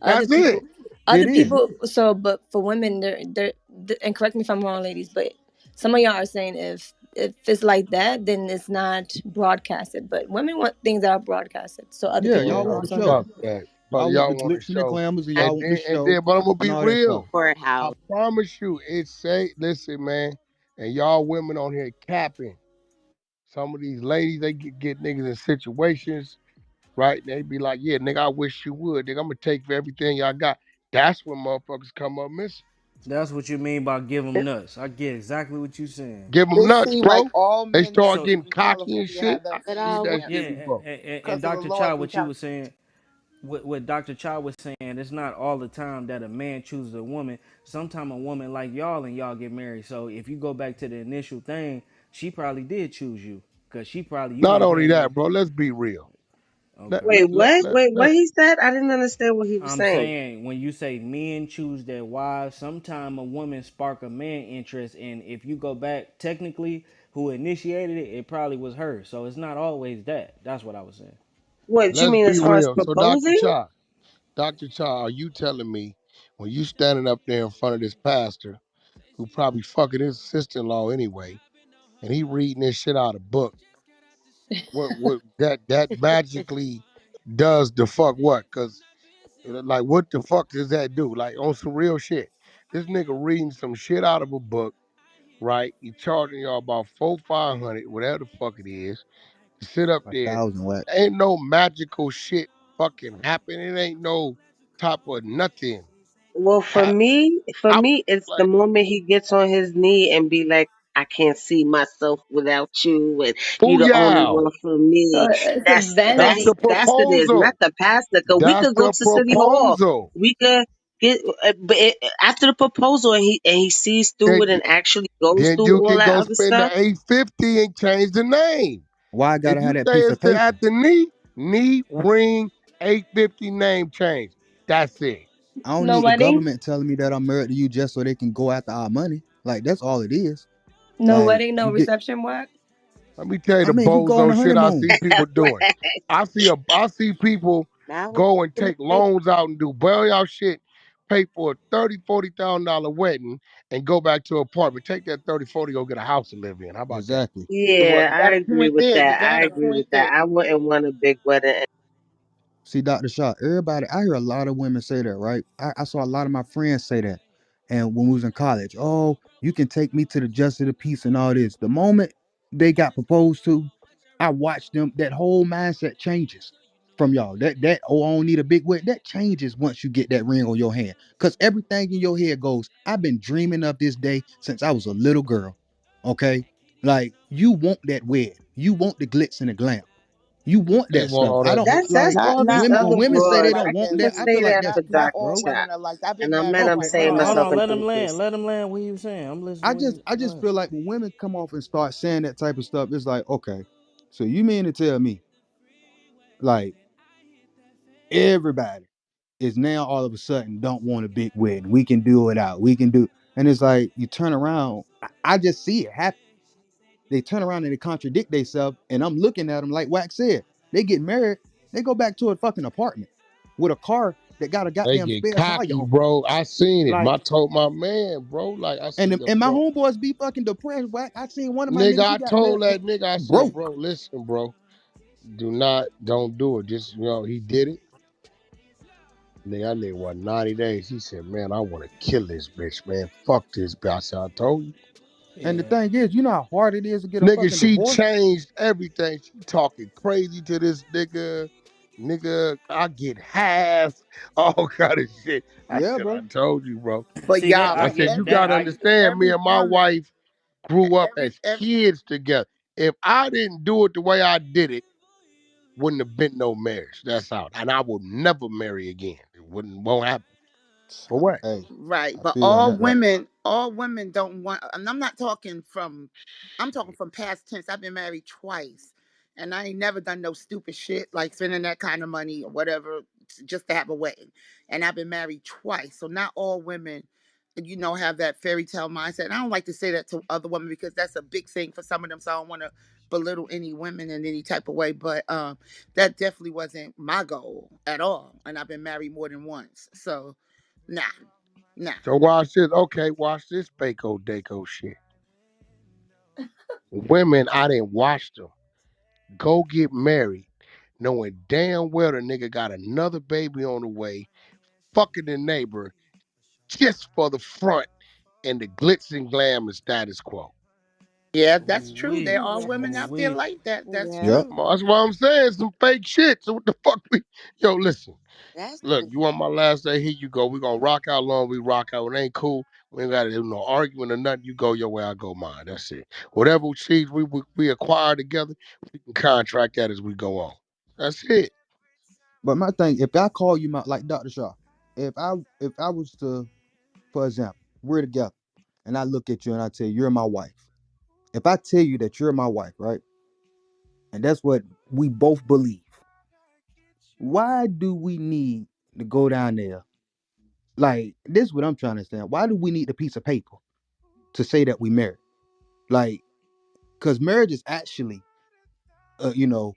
Other That's people, it. It other is. people. So, but for women, and correct me if I'm wrong, ladies, but some of y'all are saying if it's like that, then it's not broadcasted. But women want things that are broadcasted, so other Yeah, people y'all can Man, want the also show. know. fuck that. But Y'all want the y'all want to glitz and the show. glamours, and And y'all want the then, and show then, but I'm gonna and be all that stuff. real. I Courthouse. promise you, it's say, listen, man, and y'all women on here capping. Some of these ladies, they get niggas in situations, right? They be like, yeah, nigga, I wish you would. Nigga, I'm gonna take for everything y'all got. That's when motherfuckers come up missing. That's what you mean by give them nuts. I get exactly what you saying. Give them It nuts, seemed like bro. all They men start that So getting live in cocky and California shit. have that I same need that yeah, shit, reaction bro. and because of the Dr. laws Child, in what you California. was saying, what Dr. Child was saying, it's not all the time that a man chooses a woman. Sometimes a woman like y'all and y'all get married. So if you go back to the initial thing, she probably did choose you because she probably you Not ain't only been that, no. bro. Let's be real. Let Okay. let Wait, let what? let, Wait, what let he said? I didn't understand what he was I'm saying. saying when you say men choose their wives, sometime a woman spark a man interest, and if you go back technically, who initiated it, it probably was her. So it's not always that. That's what I was saying. What you let's mean be as far as real. So, proposing? Doctor Child, are you telling me when you standing up there in front of this pastor who probably fucking his sister-in-law anyway, and he reading this shit out of book, what that magically does the fuck what? Cause like what the fuck does that do? Like on some real shit. This nigga reading some shit out of a book, right? He charging y'all about 400, 500, whatever the fuck it is, to sit up A there. thousand wax. Ain't no magical shit fucking happen. It ain't no type of nothing Well, happen. for I was me, it's the like, moment he gets on his knee and be like, I can't see myself without you, and you the only Booyah! one for So me. it's a That's vanity. the That's it is, not proposal. the pastor. Cause we That's could go the to City Hall. proposal. We could get, after the proposal, and he sees through Then it and actually goes then through you all can that go other spend the stuff. 850 and change the name. Why I If gotta you have that say piece of it's paper? at the knee, ring, 850 name change. That's it. I don't No need the wedding. government telling me that I'm married to you just so they can go after our money. Like that's all it is. No Like wedding. No you get. reception. What? Let me tell you I the mean, you go on bozo a shit I honeymoon. see people doing. I see people That was go and a take mistake. loans out and do bail out shit, pay for a 30, $40,000 wedding, and go back to an apartment. Take that 30, 40, go get a house to live in. How about that? Exactly. Well, Yeah, you I got a agree point with there. You that. I got a agree point with that. there. I wouldn't want a big wedding. See, Dr. Shaw, everybody, I hear a lot of women say that, right? I saw a lot of my friends say that. And when we was in college, oh, you can take me to the justice of the peace and all this. The moment they got proposed to, I watched them, that whole mindset changes from y'all. Oh, I don't need a big wedding. That changes once you get that ring on your hand. Because everything in your head goes, I've been dreaming of this day since I was a little girl. Okay? Like, you want that wedding. You want the glitz and the glam. You want They that want stuff. all I that. don't That's like all these Not women other when all women say women they broads. don't like I want that. could that. I say feel like that that's Not for not cap, Dr. all bro. Chop, women are like. I've been and I married met him Okay, twice. saying Not okay. all Hold myself on, in women. let him land. parentheses. Let him land. What he was saying. I'm listening. I What just he? I Go just ahead. feel like when women come off and start saying that type of stuff, it's like, okay, so you mean to tell me like everybody is now all of a sudden don't want a big wedding. We can do it out. We can do, and it's like you turn around. I just see it happen. They turn around and they contradict themselves, and I'm looking at them like Wax said. They get married, they go back to a fucking apartment with a car that got a They goddamn get spare tire cocky, on it. bro. I seen it. Like, I told my man, bro. Like I and said, and my bro. homeboys be fucking depressed. Wax. I seen one of my Nigga, niggas. He I got married told that nigga, I said, broke. bro, listen, bro. Don't do it. Just, he did it. Nigga, that nigga was 90 days. He said, man, I want to kill this bitch, man. Fuck this bitch. I said, I told you. And the Yeah. thing is, you know how hard it is to get a Nigga, fucking she divorce? changed everything. She talking crazy to this nigga. Nigga, I get half. All kind of shit. I Yeah, said, I bro. told you, bro. But See that y'all, I but said, argument? you every That gotta argument. understand, me every and my woman, wife grew up every as every kids together. If I didn't do it the way I did it, wouldn't have been no marriage. That's out. And I will never marry again. It won't happen. For what? Hey, right, I but feel you on that, right? all women don't want, and I'm not talking from, I'm talking from past tense. I've been married twice, and I ain't never done no stupid shit like spending that kind of money or whatever just to have a wedding. And I've been married twice, so not all women, have that fairy tale mindset. And I don't like to say that to other women because that's a big thing for some of them. So I don't want to belittle any women in any type of way, but that definitely wasn't my goal at all. And I've been married more than once, so nah, nah. So watch this. Okay, watch this Baco Daco shit. Women, I didn't watch them. Go get married, knowing damn well the nigga got another baby on the way, fucking the neighbor just for the front and the glitz and glam and status quo. Yeah, that's true. We. There are women out there We. like that. That's Yeah. Yep. true. That's what I'm saying. Some fake shit. So what the fuck we yo, listen. That's Look, you want my last day? Here you go. We gonna rock out long. We rock out. It ain't cool. We ain't gotta do no argument or nothing. You go your way, I go mine. That's it. Whatever cheese we acquire together, we can contract that as we go on. That's it. But my thing, if I call you my like Dr. Shaw, if I was to, for example, we're together and I look at you and I tell you you're my wife. If I tell you that you're my wife, right? And that's what we both believe. Why do we need to go down there? Like, this is what I'm trying to understand. Why do we need a piece of paper to say that we married? Like, because marriage is actually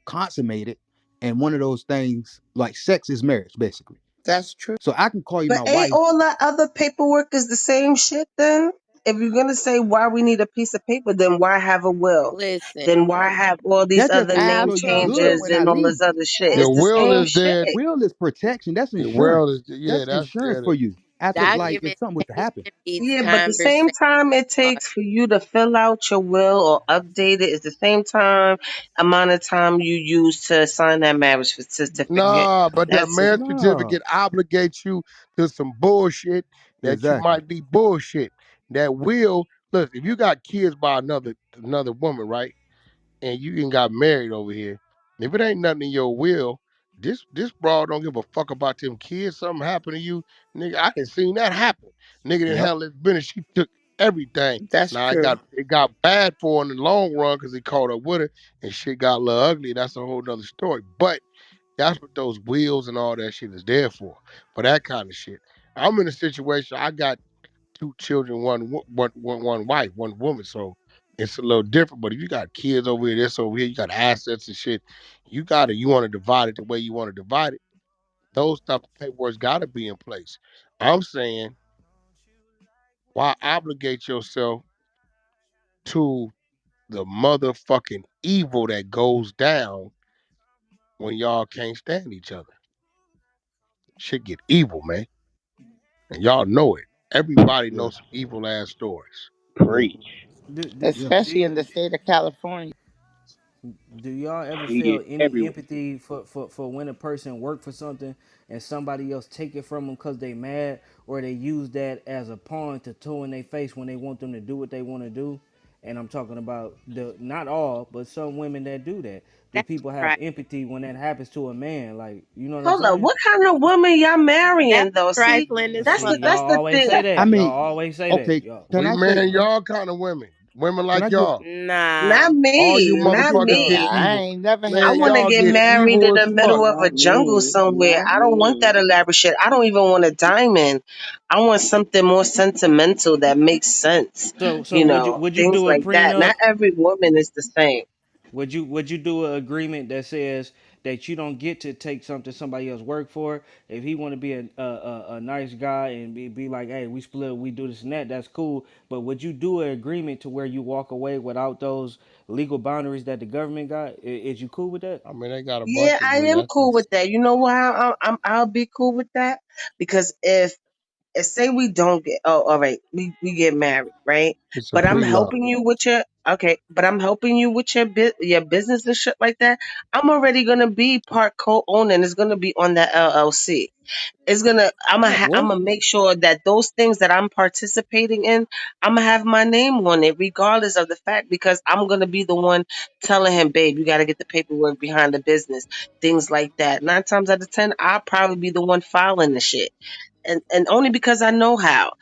consummated, and one of those things like sex is marriage basically. That's true. So I can call you But my ain't wife. all that other paperwork is the same shit then? If you're gonna say why we need a piece of paper, then why have a will? Listen. Then why have all these That just other make name sure you good changes when I and all this leave. other shit? The It's the will same is shit. dead. Will is protection. That's The will is insurance. yeah, That's that's insurance dead. for you after, like, if something was to happen. Documentation beats Yeah, but the same conversation. time it takes for you to fill out your will or update it is the same time amount of time you use to sign that marriage certificate. Nah, but that That's it. marriage No, certificate obligates you to some bullshit that you exactly. might be bullshit. That will look, if you got kids by another woman, right? And you even got married over here. If it ain't nothing in your will, this broad don't give a fuck about them kids. Something happened to you, nigga. I done seen that happen. Nigga didn't Yep. handle his business. She took everything. That's Now true. it got bad for her in the long run because he caught up with her and shit got a little ugly. That's a whole nother story. But that's what those wheels and all that shit is there for that kind of shit. I'm in a situation. I got two children, one wife, one woman. So it's a little different. But if you got kids over here, this over here, you got assets and shit, you want to divide it the way you want to divide it. Those type of paperwork's got to be in place. I'm saying, why obligate yourself to the motherfucking evil that goes down when y'all can't stand each other? Shit get evil, man, and y'all know it. Everybody Yeah. knows some evil ass stories. Yeah. Preach. Yeah. Especially in the state of California. Do y'all ever See feel it any everywhere. empathy for when a person work for something and somebody else take it from them because they mad, or they use that as a pawn to toe in their face when they want them to do what they want to do? And I'm talking about the not all, but some women that do that. Do That's people have right. empathy when that happens to a man? Like, you know what I'm Hold up. saying? What kind of woman y'all That's marrying though? See, trifling as that's See, the fuck. y'all that's the always thing. say I that. Y'all mean, always say that. okay, Y'all. can We I say marrying y'all kind of women, women can I like give y'all. Nah. Not All you me, let me not give motherfuckers y'all get me. I evil. ain't never I had Man, want that. to y'all get get married in evil the as fuck. middle of a Not jungle me. somewhere. Not I don't want that me. elaborate shit. I don't even want a diamond. I want something more sentimental that makes sense. So You would you know, would you things do a like that. prenup? Not every woman is the same. Would you do an agreement that says that you don't get to take something somebody else work for? If he want to be a nice guy and be like, hey, we split, we do this and that, that's cool. But would you do an agreement to where you walk away without those legal boundaries that the government got? Is you cool with that? I mean, they got a Yeah, bunch of I agreements. am cool with that. You know why I'll be cool with that? Because if say we don't get all right, we get married, right? It's a But I'm prenup. helping you with your okay, but I'm helping you with your business and shit like that. I'm already gonna be part co-owner and it's gonna be on the LLC. It's gonna I'm What? gonna make sure that those things that I'm participating in, I'm gonna have my name on it regardless of the fact because I'm gonna be the one telling him, babe, you gotta get the paperwork behind the business, things like that. 9 times out of 10, I'll probably be the one filing the shit, and only because I know how.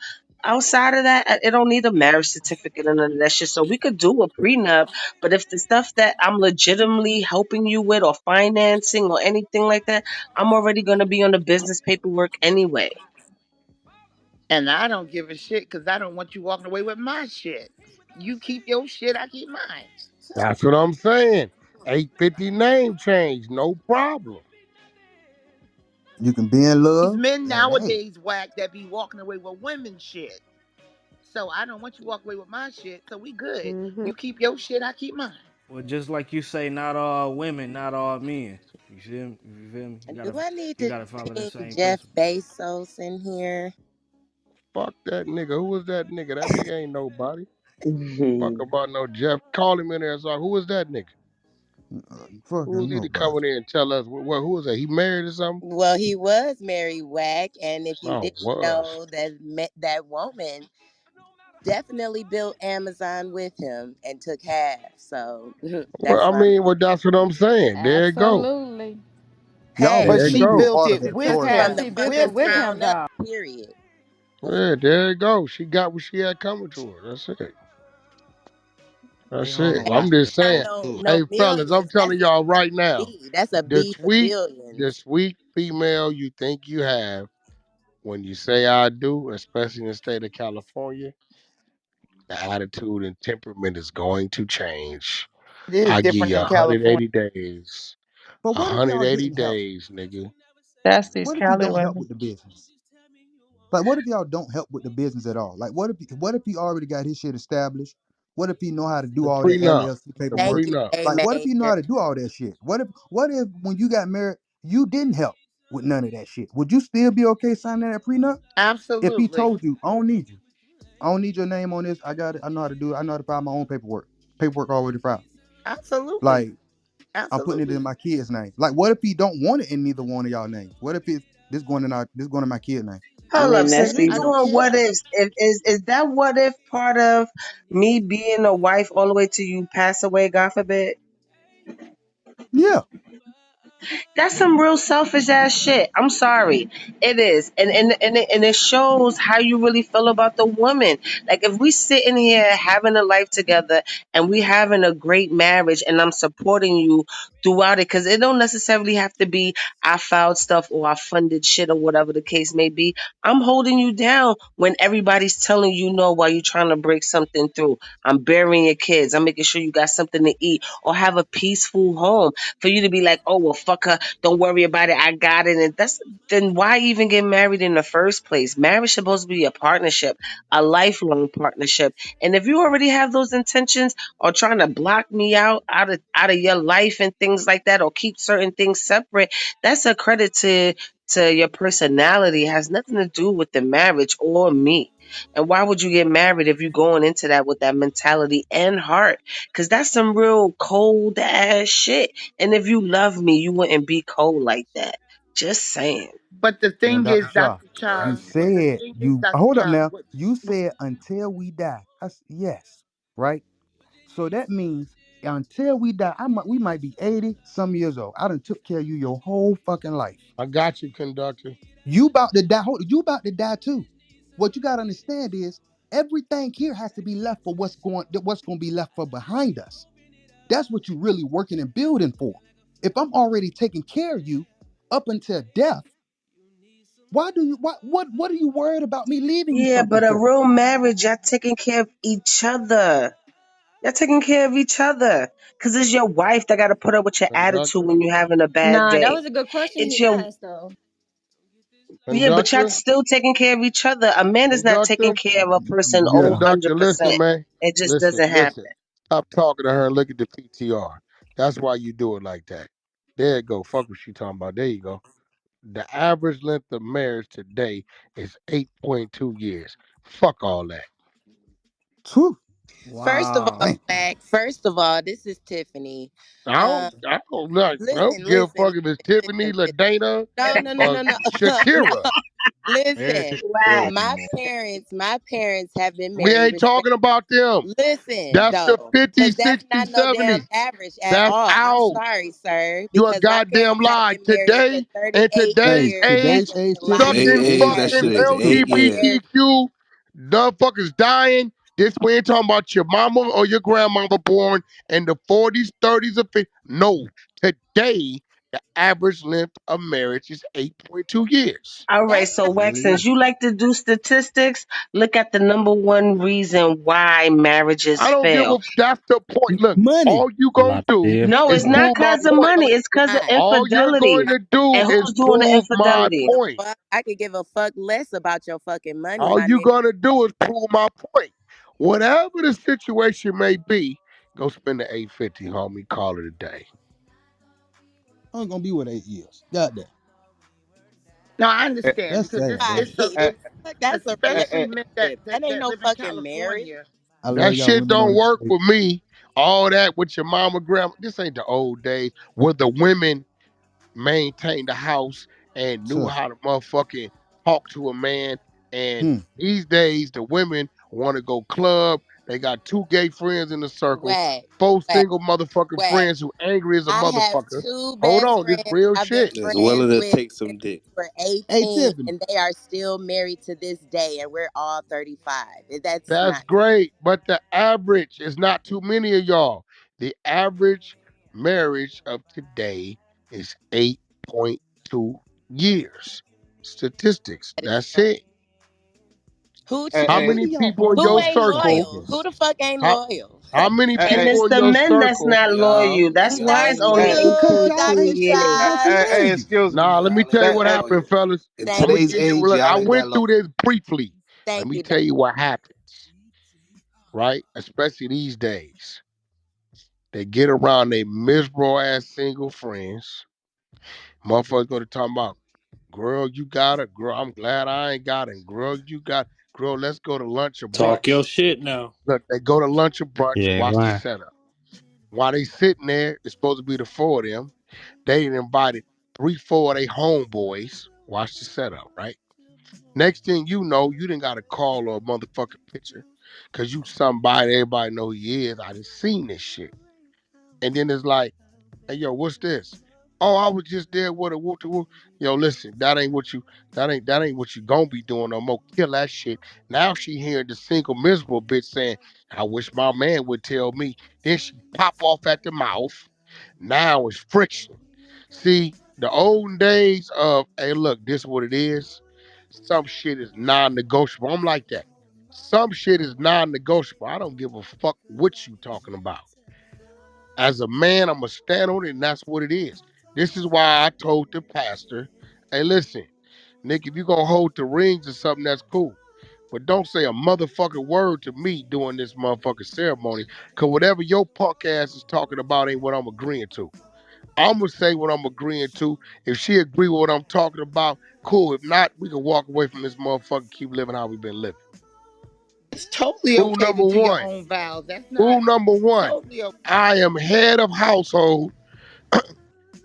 Outside of that, it don't need a marriage certificate and none of that shit. So we could do a prenup, but if the stuff that I'm legitimately helping you with or financing or anything like that, I'm already gonna be on the business paperwork anyway. And I don't give a shit because I don't want you walking away with my shit. You keep your shit, I keep mine. That's what I'm saying. 850 name change, no problem. you can be in These love men and hey, nowadays whack that be walking away with women shit. So I don't want you walk away with my shit. So we good. Hmm. You keep your shit, I keep mine. Well, just like you say, not all women, not all men. You see him? You feel me? Do I need You to gotta follow the ping same Jeff principle. Bezos in here? Fuck that nigga. Who was that nigga? That nigga ain't nobody. Fuck Mhm. about no Jeff. Call him in there. So who was that nigga? Who was fucking he to nobody. come in there and tell us who was that? He married or something? Well, he was Mary Whack, and if you Oh, didn't was. know, that woman definitely built Amazon with him and took half. So Well, that's I why I'm mean, well, that's what I'm saying. There you go. Absolutely. Y'all But There making you she up a go. built part of it the She with took story. half. from him. the She from built the it With with him. him, ground up. dog. Period. Yeah, there you go. She got what she had coming to her. That's it. They That's it. holler Well, I'm back just at Not saying. that no shit. no Hey, fellas, I'm millions. telling y'all right now, That's a the B for sweet, the billions. sweet female you think you have when you say I do, especially in the state of California, the attitude and temperament is going to change. It is I give different you in California. 180 days. But what if y'all 180 didn't help? days, nigga. That's these What if you Cali don't help women. with the business? Like, what if y'all don't help with the business at all? Like, what if he already got his shit established? What if he know how to do The all that prenup. LLC The Thank paperwork? you, prenup. A Like, what if he know Major. how to do all that shit? What if when you got married, you didn't help with none of that shit? Would you still be okay signing that prenup? If he Absolutely. told you, I don't need you. I don't need your name on this. I got it. I know how to do it. I know how to file my own paperwork. Paperwork already filed. Absolutely. Like, I'm putting it Absolutely. in my kid's name. Like, what if he don't want it in neither one of y'all names? What if it's this going in my kid's name? Hold up, I since we I Nigga, don't doing care. what ifs, is that what if part of me being a wife all the way till you pass away, God forbid? Yeah. That's some real selfish ass shit. I'm sorry. It is. And it shows how you really feel about the woman. Like if we sitting here having a life together and we having a great marriage and I'm supporting you throughout it, because it don't necessarily have to be I filed stuff or I funded shit or whatever the case may be. I'm holding you down when everybody's telling you no while you're trying to break something through. I'm burying your kids. I'm making sure you got something to eat or have a peaceful home for you to be like, oh well, fuck her. Don't worry about it. I got it. And that's then why even get married in the first place? Marriage is supposed to be a partnership, a lifelong partnership. And if you already have those intentions or trying to block me out of your life and things like that, or keep certain things separate, that's a credit to your personality. It has nothing to do with the marriage or me. And why would you get married if you're going into that with that mentality and heart? Because that's some real cold ass shit. And if you love me, you wouldn't be cold like that. Just saying. But the Now, thing Dr. is, Shah, Dr. you Child, the said thing is, you Dr. hold up Child, now. You said until we die. Yes, right? So that means until we die, we might be 80 some years old. I done took care of you your whole fucking life. I got you, conductor. You about to die. You about to die too. What you gotta understand is everything here has to be left for what's going to be left for behind us. That's what you're really working and building for. If I'm already taking care of you up until death, why do you what are you worried about me leaving you Yeah, something but a for? real marriage, y'all taking care of each other. Y'all taking care of each other. Because it's your wife that got to put up with your attitude Conductor. when you're having a bad Nah, that day. was a good question It's he your, asked though. yeah, but y'all Conductor. still taking care of each other. A man is not taking Conductor. care of a person Yeah. over Conductor, 100%. listen, man. It just Listen, doesn't happen. listen. Stop talking to her and look at the PTR. That's why you do it like that. There you go. Fuck what she talking about. There you go. The average length of marriage today is 8.2 years. Fuck all that. Phew, First of all, Wow. man. First of all, this is Tiffany. I Um, don't, I don't, like, I don't listen, give a listen, fuck if it's Tiffany, listen, listen. LaDana, No, no, no, or no, no. Shakira. No. Marriage Listen, is Right. stability, my man. parents have been We married ain't talking about them. Listen, That's the though, because 50s, that's 60s, not no damn 70s. average at That's all. I'm out. sorry, sir, You a because my goddamn parents have lie. been married for Today, in 38 today's Hey, years and age, today's in age, life, Tiffany, fucking Hey, have that fucking shit been is eight years. married. LGBTQ, the fuckers dying. This we ain't talking about your mama or your grandmother born in the 40s, 30s, or 50s. No, today the average length of marriage is 8.2 years. All right, That's so not it Wax, really since is. you like to do statistics, look at the number one reason why marriages I don't give fail. a. That's the point. Look, Money. all you gonna do Latifa. No, is it's not prove my because of point. money. no, It's it's because of not. All you're going infidelity. to do And is who's doing the prove my infidelity? point. Fuck, I could give a fuck less about your fucking money, All my you nigga. gonna do is prove my point. Whatever the situation may be, go spend the 850, homie. Call it a day. I'm gonna be with 8 years. God damn. No, I Eh, understand That's because sad, Like, man. it's a, eh, that's a especially men relationship. That ain't that no live in fucking marriage. California. I love That y'all shit women on don't this work stage. for me. All that with your mama, grandma. This ain't the old days where the women maintained the house and knew Tuh. how to motherfucking talk to a man. And Hmm. these days, the women want to go club. They got two gay friends in the circle, Whack, four whack, single motherfucking whack. friends who angry as a I have motherfucker. two Hold best on, this friends real I've been shit. that's friends willing to with take since some dick. we were Hey, 18, Tiffany. and they are still married to this day, and we're all 35. That's That's not. great, but the average is not too many of y'all. The average marriage of today is 8.2 years. Statistics. That is That's not. it. Who Hey, How What hey, are many chooses? y'all people in Who your arguing ain't for circle? loyal? Who focus? the fuck ain't How, loyal? how many hey, And hey, it's people in the your men that's circle? not y'all, loyal. That's why Thank it's y'all, only hey, Because you, y'all 8.2 Dr. ain't saying years. y'all Shad. stay. excuse me. Nah, let me tell you Hey, what hey, happened, fellas. in I'm Thank gonna today's give you. you. age, Look, y'all I ain't that went through low. this briefly. Let Thank me you. tell you what happens, right? Especially these days. They get around they miserable ass single friends. Motherfuckers go to talk about, girl, you got it. Girl, I'm glad I ain't got it. Girl, you got, girl, let's go to lunch or Talk your brunch. shit now. Look, they go to lunch or brunch, Yeah, watch the lying. setup. While they sitting there, it's supposed to be the four of them. They invited three, four of their homeboys. Watch the setup, right? Next thing you know, you didn't got a call or a motherfucking picture. Cause you somebody everybody know who he is. I just seen this shit. And then it's like, hey yo, what's this? Oh, I was just there with a whoop to whoop. Yo, listen, that ain't what you gonna be doing no more. Kill that shit. Now she hearing the single miserable bitch saying, I wish my man would tell me. Then she pop off at the mouth. Now it's friction. See, the olden days of, hey, look, this is what it is. Some shit is non-negotiable. I'm like that. Some shit is non-negotiable. I don't give a fuck what you talking about. As a man, I'm gonna stand on it, and that's what it is. This is why I told the pastor, hey, listen, Nick, if you gonna hold the rings or something, that's cool. But don't say a motherfucking word to me during this motherfucking ceremony, cause whatever your punk ass is talking about ain't what I'm agreeing to. I'm gonna say what I'm agreeing to. If she agree with what I'm talking about, cool. If not, we can walk away from this motherfucker and keep living how we've been living. It's totally Rule okay to number do your one. own vows. That's not Rule number one. totally okay. I am head of household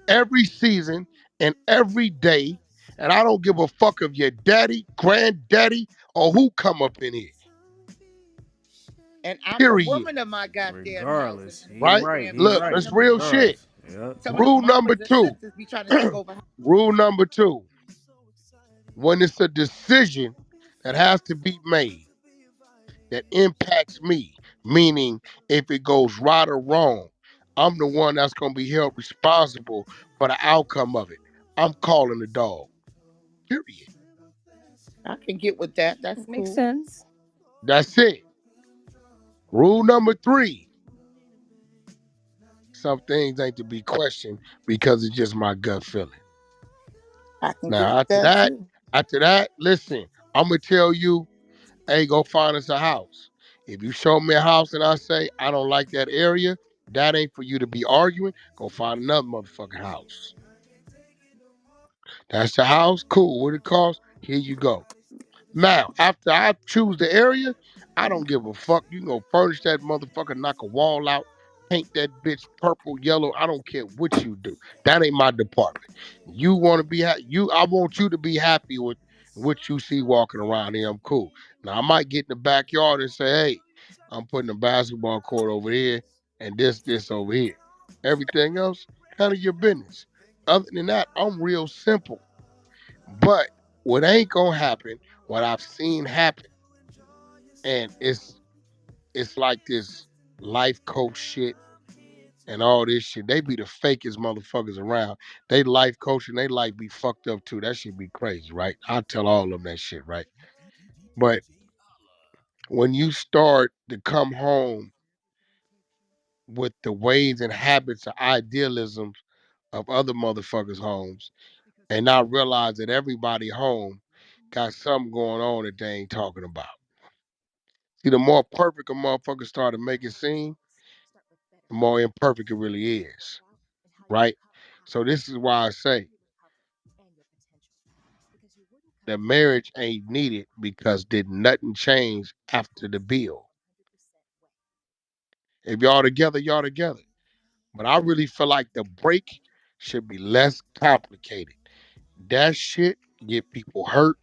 every season and every day, and I don't give a fuck if your daddy, granddaddy, or who come up in here. And I'm the Period. woman of my goddamn house, and Regardless, I'm he still Right? right. paying He for Look, it. right. it's real shit. Regardless. Yep. Some of these Rule number mamas and two. sisters be trying to take over. Rule number two. When it's a decision that has to be made that impacts me, meaning if it goes right or wrong, I'm the one that's going to be held responsible for the outcome of it. I'm calling the dog. Period. I can get with that. That's Makes cool. sense. That's it. Rule number three. Some things ain't to be questioned because it's just my gut feeling. I can get Now, with that too. after that, listen, I'm gonna tell you, hey, go find us a house. If you show me a house and I say I don't like that area, that ain't for you to be arguing. Go find another motherfucking house. That's the house. Cool. What it costs? Here you go. Now, after I choose the area, I don't give a fuck. You can go furnish that motherfucker, knock a wall out, paint that bitch purple, yellow. I don't care what you do. That ain't my department. You want to be you. I want you to be happy with what you see walking around here. I'm cool. Now I might get in the backyard and say, hey, I'm putting a basketball court over here and this over here. Everything else, handle your business. Other than that, I'm real simple. But what ain't gonna happen, what I've seen happen, and it's like this life coach shit and all this shit. They be the fakest motherfuckers around. They life coach and they like be fucked up too. That should be crazy, right? I tell all of them that shit, right? But when you start to come home with the ways and habits or idealisms of other motherfuckers' homes and not realize that everybody home got something going on that they ain't talking about. See, the more perfect a motherfucker start to make it seem, the more imperfect it really is, right? So this is why I say that marriage ain't needed because did nothing change after the bill. If y'all together, y'all together. But I really feel like the break should be less complicated. That shit get people hurt,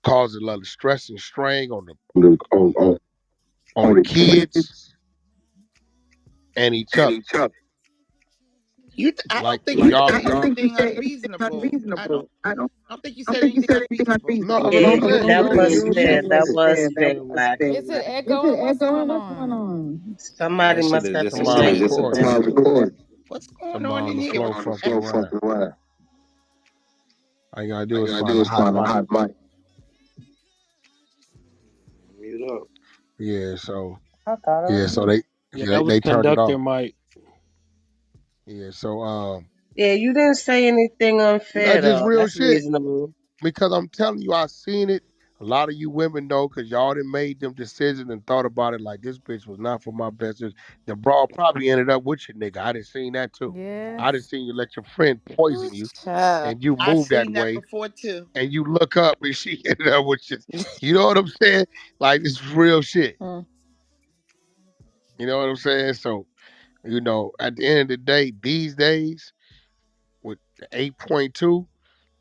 cause a lot of stress and strain on the on the the kids kids and each and other. each other. I Like don't think like you y'all. said anything unreasonable. I don't think you said anything unreasonable. No, but Yeah, I'm saying you that was was you was fair. saying That was fair, Wax. Is it echoing? What's going on? Somebody must got the somebody mic. recording. What's going Somebody on on in the here? floor What's fucking that? around. All you gotta All do you is gotta find do a is hot find a mic. hot mic. Mute up. Yeah, so I thought it yeah, was so me. they Yeah, yeah, that was they turned it conductor off. Mike. Yeah, so Yeah, you didn't say anything unfair that's just though. real That's shit. reasonable. Because I'm telling you, I seen it. A lot of you women know, because y'all done made them decisions and thought about it like this bitch was not for my best interest. The broad probably ended up with your nigga. I done seen that too. Yes. I done seen you let your friend poison you Child. and you I've move that seen that way before too. and you look up and she ended up with you know what I'm saying? Like it's real shit. Hmm. You know what I'm saying? So, at the end of the day, these days with the 8.2.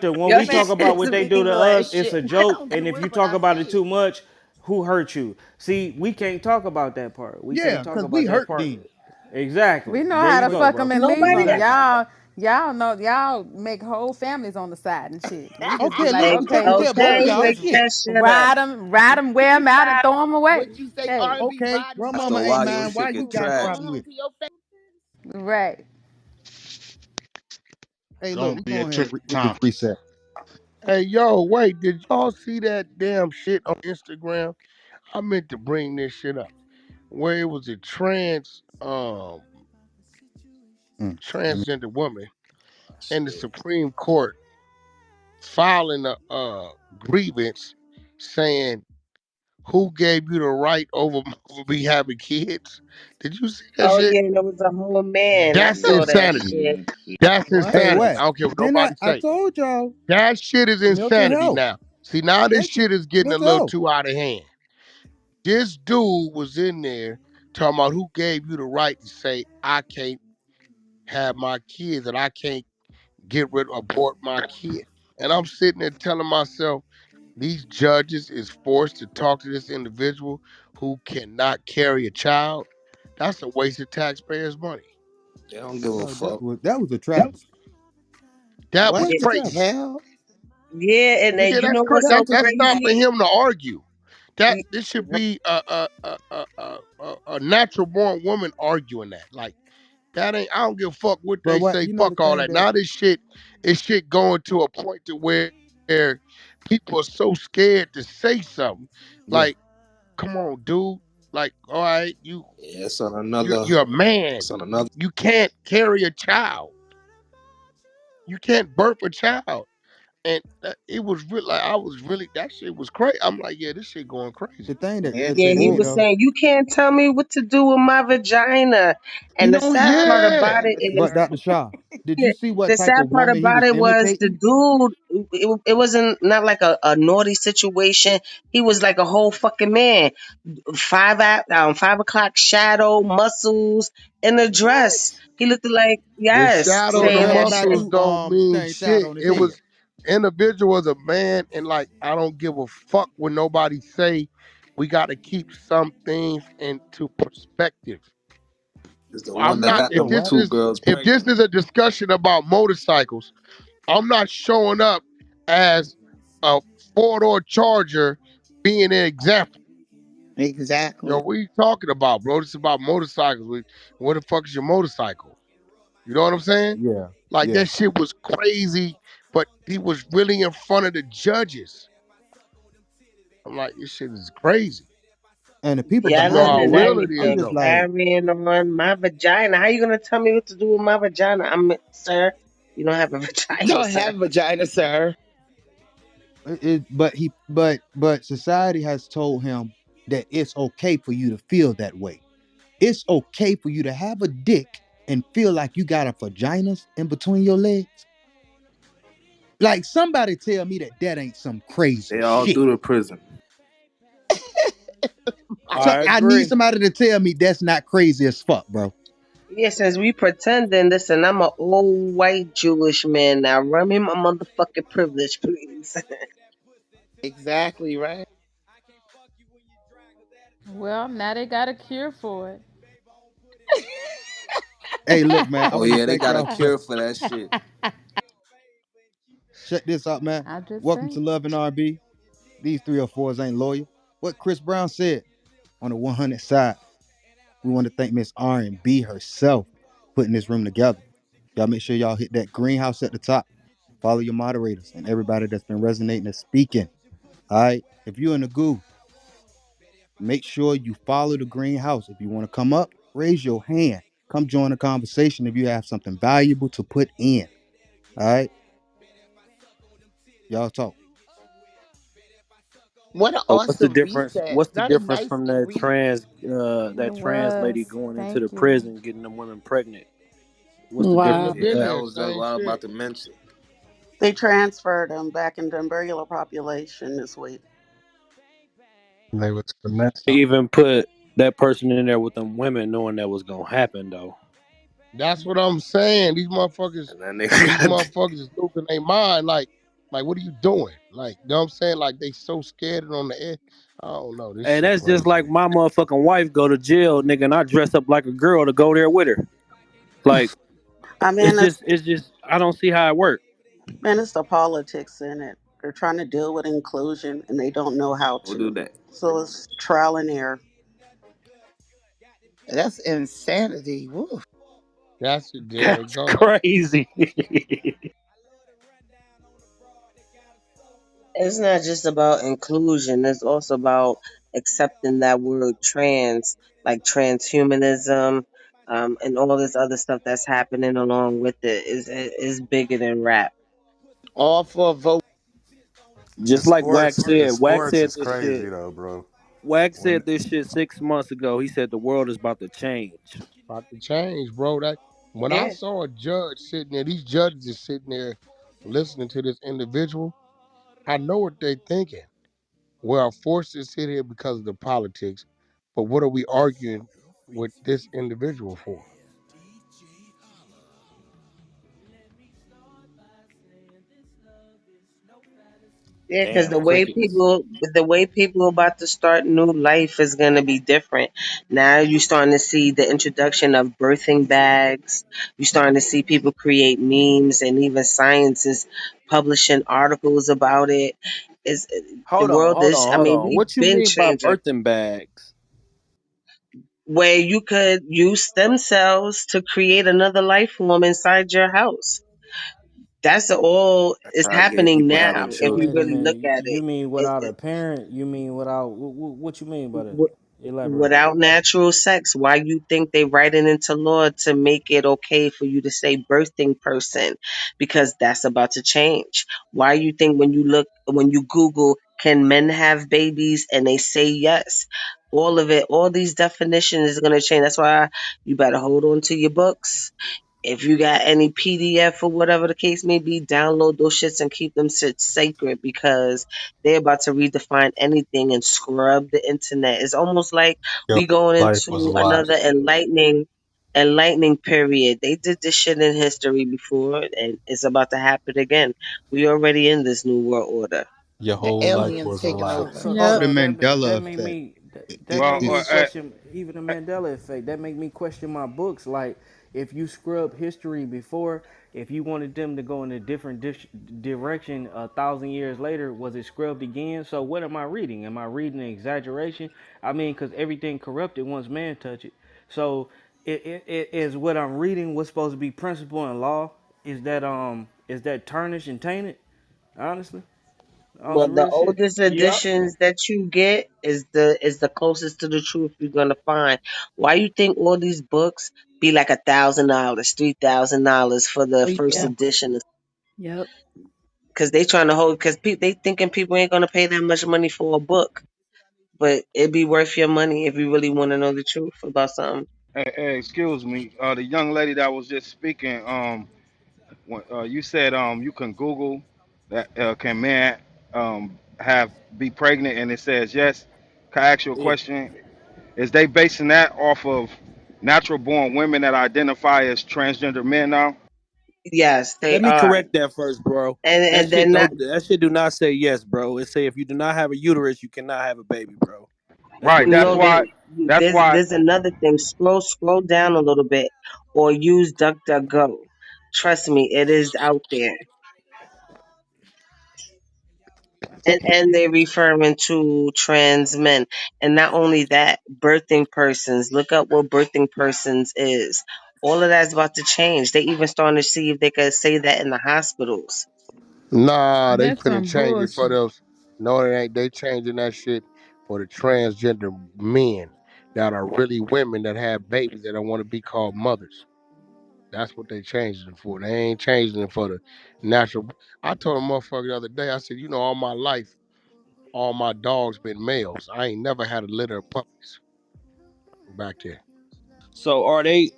Hunter, when Your we man talk about is what a they big do to boy us, as it's shit. a I joke. don't And do if you it, but talk I about say it it. too much, who hurt you? See, we can't talk about that part. We Yeah, can't talk because we about that hurt part. then. Exactly. We know There how you to go, fuck them bro. and leave We Nobody them. got you. Y'all, Y'all know y'all make whole families on the side and shit. We just be Okay, like, look, I'm taking okay, care of both of Okay, y'all. look, Shit. that shit up. ride them, wear them out, and throw them away. What you say, Hey, R&B Okay, riding So grandmama dirty? ain't why your mine. Why shit you get got a Go trashed? problem home with to it? your face. right. Hey, look, Gonna we be a go ahead and tricky get this time. reset. Hey, yo, wait, did y'all see that damn shit on Instagram? I meant to bring this shit up. Where it was a Let me transgender woman in the Shit. Supreme Court filing a grievance saying who gave you the right over me having kids? Did you see that Oh shit? yeah, there was a whole man. I That's saw that insanity. shit. That's What? Hey, insanity. what? I don't care what Then nobody I say. told y'all That shit is mental insanity health. now. See, now this That shit shit is getting a mental little health. too out of hand. This dude was in there talking about who gave you the right to say I can't have my kids and I can't get rid of abort my kid. And I'm sitting there telling myself, these judges is forced to talk to this individual who cannot carry a child. That's a waste of taxpayers' money. They don't give a fuck. That was a travesty. That That was was What a the crazy. travesty. hell? Yeah, and then Yeah, you know cra- what's that, so that's stopping crazy? him to argue. That Y- this should be a natural born woman arguing that. Like that ain't. I don't give a fuck what But they what say. you know the Fuck all thing that. that Now this shit is shit going to a point to where people are so scared to say something. yeah. Like, come on, dude. Like, all right, Yeah, you're a man. it's on another. You can't carry a child. You can't birth a child. And it was really like I was really that shit was crazy. I'm like, yeah, this shit going crazy. The thing that Yeah, Yeah, irritated he me true. was though. saying you can't tell me what to do with my vagina. And the sad part Yeah. about it Yes, But is, sir. Dr. Shaw, did yeah, you see what the type sad of part woman he about was it was the imitating? dude. It wasn't not like a naughty situation. He was like a whole fucking man. 5 o'clock shadow, muscles in a dress. What? He looked like The yes, shadow So and the then saying what that about shit. muscles you don't mean saying shout shit. on his It head? was individual as a man, and like I don't give a fuck when nobody say we got to keep some things into perspective. Is the one I'm that not got The if them this what? two is girls if pregnant. this is a discussion about motorcycles, I'm not showing up as a four-door Charger being an example. Yo, Exactly. what are you talking about, bro? This is about motorcycles. What the fuck is your motorcycle? You know what I'm saying? Yeah. Like Yeah. that shit was crazy, but he was really in front of the judges. I'm like, this shit is crazy. And the people But you know behind Yelling it how and too. real it I'm is everything, just though. like carrying on my vagina. How you gonna tell me what to do with my vagina? Sir, you don't have a vagina, Don't sir. have vagina, sir. but society has told him that it's okay for you to feel that way. It's okay for you to have a dick and feel like you got a vagina in between your legs. Like somebody tell me that that ain't some crazy They all shit. through the prison. So I I need agree. somebody to tell me that's not crazy as fuck, bro. Yeah, since we pretending, listen, I'm an old white Jewish man now. Run me my motherfucking privilege, please. Exactly right. Well, now they got a cure for it. Hey, look, man, I Oh want to yeah, they thank got a y'all for cure for that shit. shut this up, man. I'm just Welcome to saying. Love and R&B. These 304s ain't loyal. What Chris Brown said on the 100 side. We want to thank Miss R&B herself putting this room together. Y'all make sure y'all hit that greenhouse at the top. Follow your moderators and everybody that's been resonating and speaking. All right. If you're in the goo, make sure you follow the greenhouse. If you want to come up, raise your hand. Come join the conversation if you have something valuable to put in. All right. Y'all talk. What an So what's the awesome difference? reset. What's the Not a difference nice from It that trans lady was. going into the Thank you. prison getting them women pregnant? What's the They difference was Wow. with in Yeah, that? that there, was just same what I was shit. about to mention. They transferred them back into the regular population this week. They was finesse. They even put that person in there with them women knowing that was gonna happen though. That's what I'm saying. And then they These got motherfuckers is losing their mind. Like, what are you doing? Like, you know what I'm saying? Like, they so scared and on the edge. I don't know. This And shit that's just crazy, like man. my motherfucking wife go to jail, nigga, and I dress up like a girl to go there with her. Like I mean, it's it's just it's just I don't see how it works. Man, it's the politics in it. They're trying to deal with inclusion and they don't know how We'll do to. that. So it's trial and error. That's insanity. Woo. That's it. There it That's go. crazy. It's not just about inclusion, it's also about accepting that word trans, like transhumanism, and all this other stuff that's happening along with it is bigger than rap. All for a vote. Just like The Wax sports said is this crazy shit. though, bro. Wax When said this shit 6 months ago. He said the world is about to change. About to change, bro. That when I Yeah. saw a judge sitting there, these judges is sitting there listening to this individual. I know what they thinking. We're forced to sit here because of the politics, but what are we arguing with this individual for? Yeah, because Damn, crickets. the way people about to start new life is gonna be different. Now you're starting to see the introduction of birthing bags. You're starting to see people create memes, and even science is publishing articles about it. Is the Hold on, world hold is? on, I hold mean, on. we've What you been mean by changing. birthing bags? Where you could use stem cells to create another life form inside your house. That's all That's is how I get happening people now. having If you children. Wait a really look minute. at You mean without a it, parent? You mean without what you mean by that? it Elaborate. without natural sex, why you think they write it into law to make it okay for you to say birthing person? Because that's about to change. Why you think when you Google, can men have babies, and they say yes? All of it, all these definitions is gonna change. That's why you better hold on to your books. If you got any PDF or whatever the case may be, download those shits and keep them shits sacred, because they're about to redefine anything and scrub the internet. It's almost like your we going life was a into lie. another enlightening period. They did this shit in history before, and it's about to happen again. We already in this new world order. Your The whole life aliens was a taking lie. over. Called Yep. the So Mandela that made effect. me that It- made Well, me it's question even the Mandela effect. That make me question my books. Like if you scrub history before, if you wanted them to go in a different direction 1,000 years later, was it scrubbed again? So what am I reading? Am I reading an exaggeration? I mean, because everything corrupted once man touch it. So it is what I'm reading. What's supposed to be principle and law? Is that tarnished and tainted? Honestly, on Well, some the real shit. oldest Yep. editions that you get is the closest to the truth you're gonna find. Why you think all these books be like $1,000, $3,000 for the Oh first yeah. edition? Yep. Because they trying to hold, because they thinking people ain't gonna pay that much money for a book, but it'd be worth your money if you really want to know the truth about something. Hey, excuse me. The young lady that was just speaking. When, you said you can Google that. Can men have be pregnant? And it says yes. Can I ask you a Yeah. question? Is they basing that off of natural born women that identify as transgender men now? Yes, they Let me are, correct that first, bro. That and they're shit not. don't. That shit do not say yes, bro. It say if you do not have a uterus, you cannot have a baby, bro. That's Right. what it That's No, say. why. That's why. there's another thing. Scroll down a little bit, or use DuckDuckGo. Trust me, it is out there. And they're referring to trans men. And not only that, birthing persons. Look up what birthing persons is. All of that's about to change. They even starting to see if they could say that in the hospitals. Nah, they That's finna some change it for bullshit. those. No, it ain't. They changing that shit for the transgender men that are really women that have babies that don't want to be called mothers. That's what they changing it for. They ain't changing it for the natural. I told a motherfucker the other day, I said, you know, all my life, all my dogs been males. I ain't never had a litter of puppies back there. So are they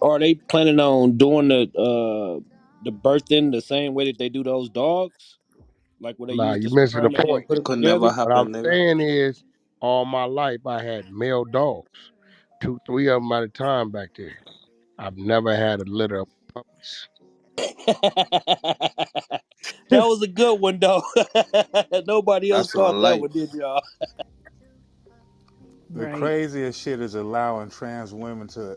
planning on doing the birthing the same way that they do those dogs? Like where they Nah, use the you missing the sperm and then point. put it Could never together? What I'm happen, nigga. saying is, all my life I had male dogs, two, three of them at a time back there. I've never had a litter of puppies. That was a good one though. Nobody else That's on caught that life. one, did y'all? The Right. craziest shit is allowing trans women to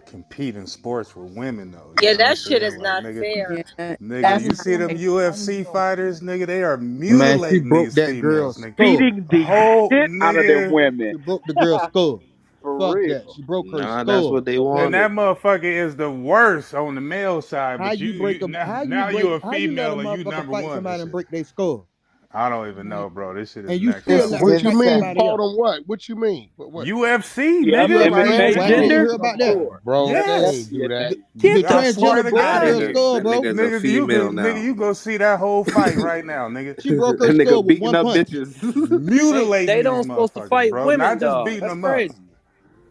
compete in sports with women, though. You Yeah, know what I'm that shit saying? is Like, not nigga, fair. Yeah, nigga, That's you see them exactly how you UFC doing. fighters, nigga, they are Man, she mutilating broke these that females, girl's nigga. skull. Beating the Whole shit out of them nigga, women. She broke the girl's skull. For Fuck that. real. She broke her Nah, that's what skull. they So and wanted. that motherfucker is the worst on the male side. how But you break you a now, how you now break you a how you let a female and you motherfucker number fight one and somebody and shit. break their skull? I don't even know, bro. This shit is And you next still it's let level. her What you fight just mean? somebody Fought else. on what? What you mean? What? UFC, Yep. You nigga, ever like heard what MMA Wack? You you ain't gender? heard For about that? sure. Bro, they yes. ain't Definitely do a that. thing. The I Get swear transgender to broke the that God, girl's nigga. skull, That bro. nigga's a female nigga, now. you go see that whole fight right now, nigga. She broke That her skull nigga with beating one up punch. bitches. Mutilating They these don't supposed to motherfuckers, fight bro. Not women, just dog. beating That's them up. crazy.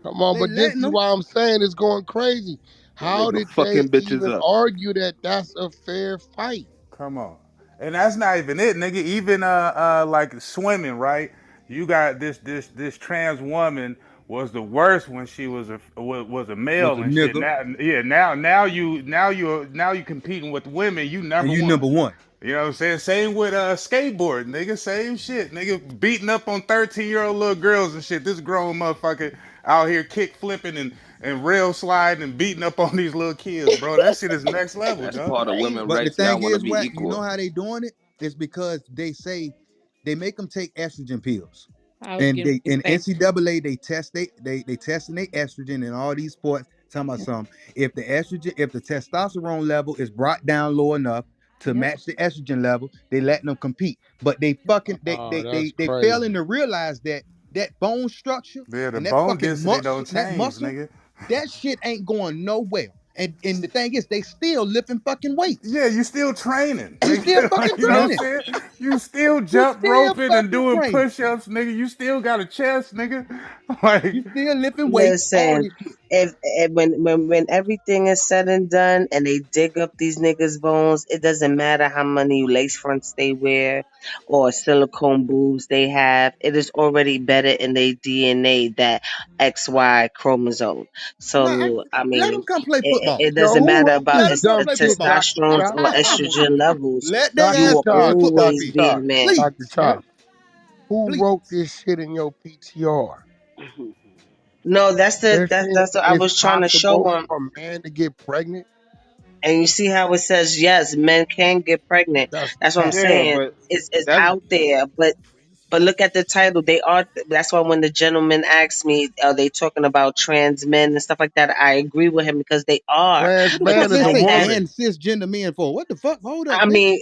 Come on, They but this letting is them. why I'm saying it's going crazy. That How nigga did they fucking bitches even up. argue that that's a fair fight? Come on. And that's not even it, nigga. Even like swimming, right? You got this trans woman was the worst when she was a Was male a and shit. nigga, Now yeah, now you competing with women, you and number you one. number one. You know what I'm saying? Same with skateboard, nigga. Same shit, nigga. Beating up on 13-year-old little girls and shit. This grown motherfucker out here kick flipping and rail sliding and beating up on these little kids, bro. That shit is next level, That's dog. part of women But the rights. Y'all thing want to is, be Wack, you know equal. how they doing it? It's because they say they make them take estrogen pills. I was And getting they ready to in say. NCAA they testing their estrogen in all these sports. Talking about some if the testosterone level is brought down low enough to Yep. match the estrogen level, they letting them compete. But they fucking Oh, that's they failing crazy. to realize that that bone structure Yeah, the and that bone fucking density muscle don't change, nigga. that shit ain't going nowhere. And the thing is, they still lifting fucking weights. Yeah, you still training, You still nigga. fucking Like, you know what training. I'm saying? You still You jump still roping and fucking doing training. push-ups, nigga. You still got a chest, nigga. Like, You still lifting weights. All Listen, this shit. if when everything is said and done, and they dig up these niggas' bones, it doesn't matter how many lace fronts they wear or silicone boobs they have. It is already better in their DNA that XY chromosome. Nah, So I let mean, them come play it, football. it Yo, doesn't who matter wrote about Let this them come dumb play shit, football. testosterone or Chop? estrogen levels. Let their You Dr. ass will play Chop, football always Dr. be field. a Chop, man. Dr. Please, Chop. Who please. wrote this shit in your PTR? No, They're saying that's what I it's was trying to show possible him. for a man to get pregnant. And you see how it says, yes, men can get pregnant. That's That's what I'm cap. Yeah, saying. but It's that's out there, but look at the title. They are. That's why when the gentleman asked me, are they talking about trans men and stuff like that? I agree with him because they are. Trans What the fuck Because man they is a like say that. woman. and cisgender men for? What the fuck? Hold up, I bitch. mean,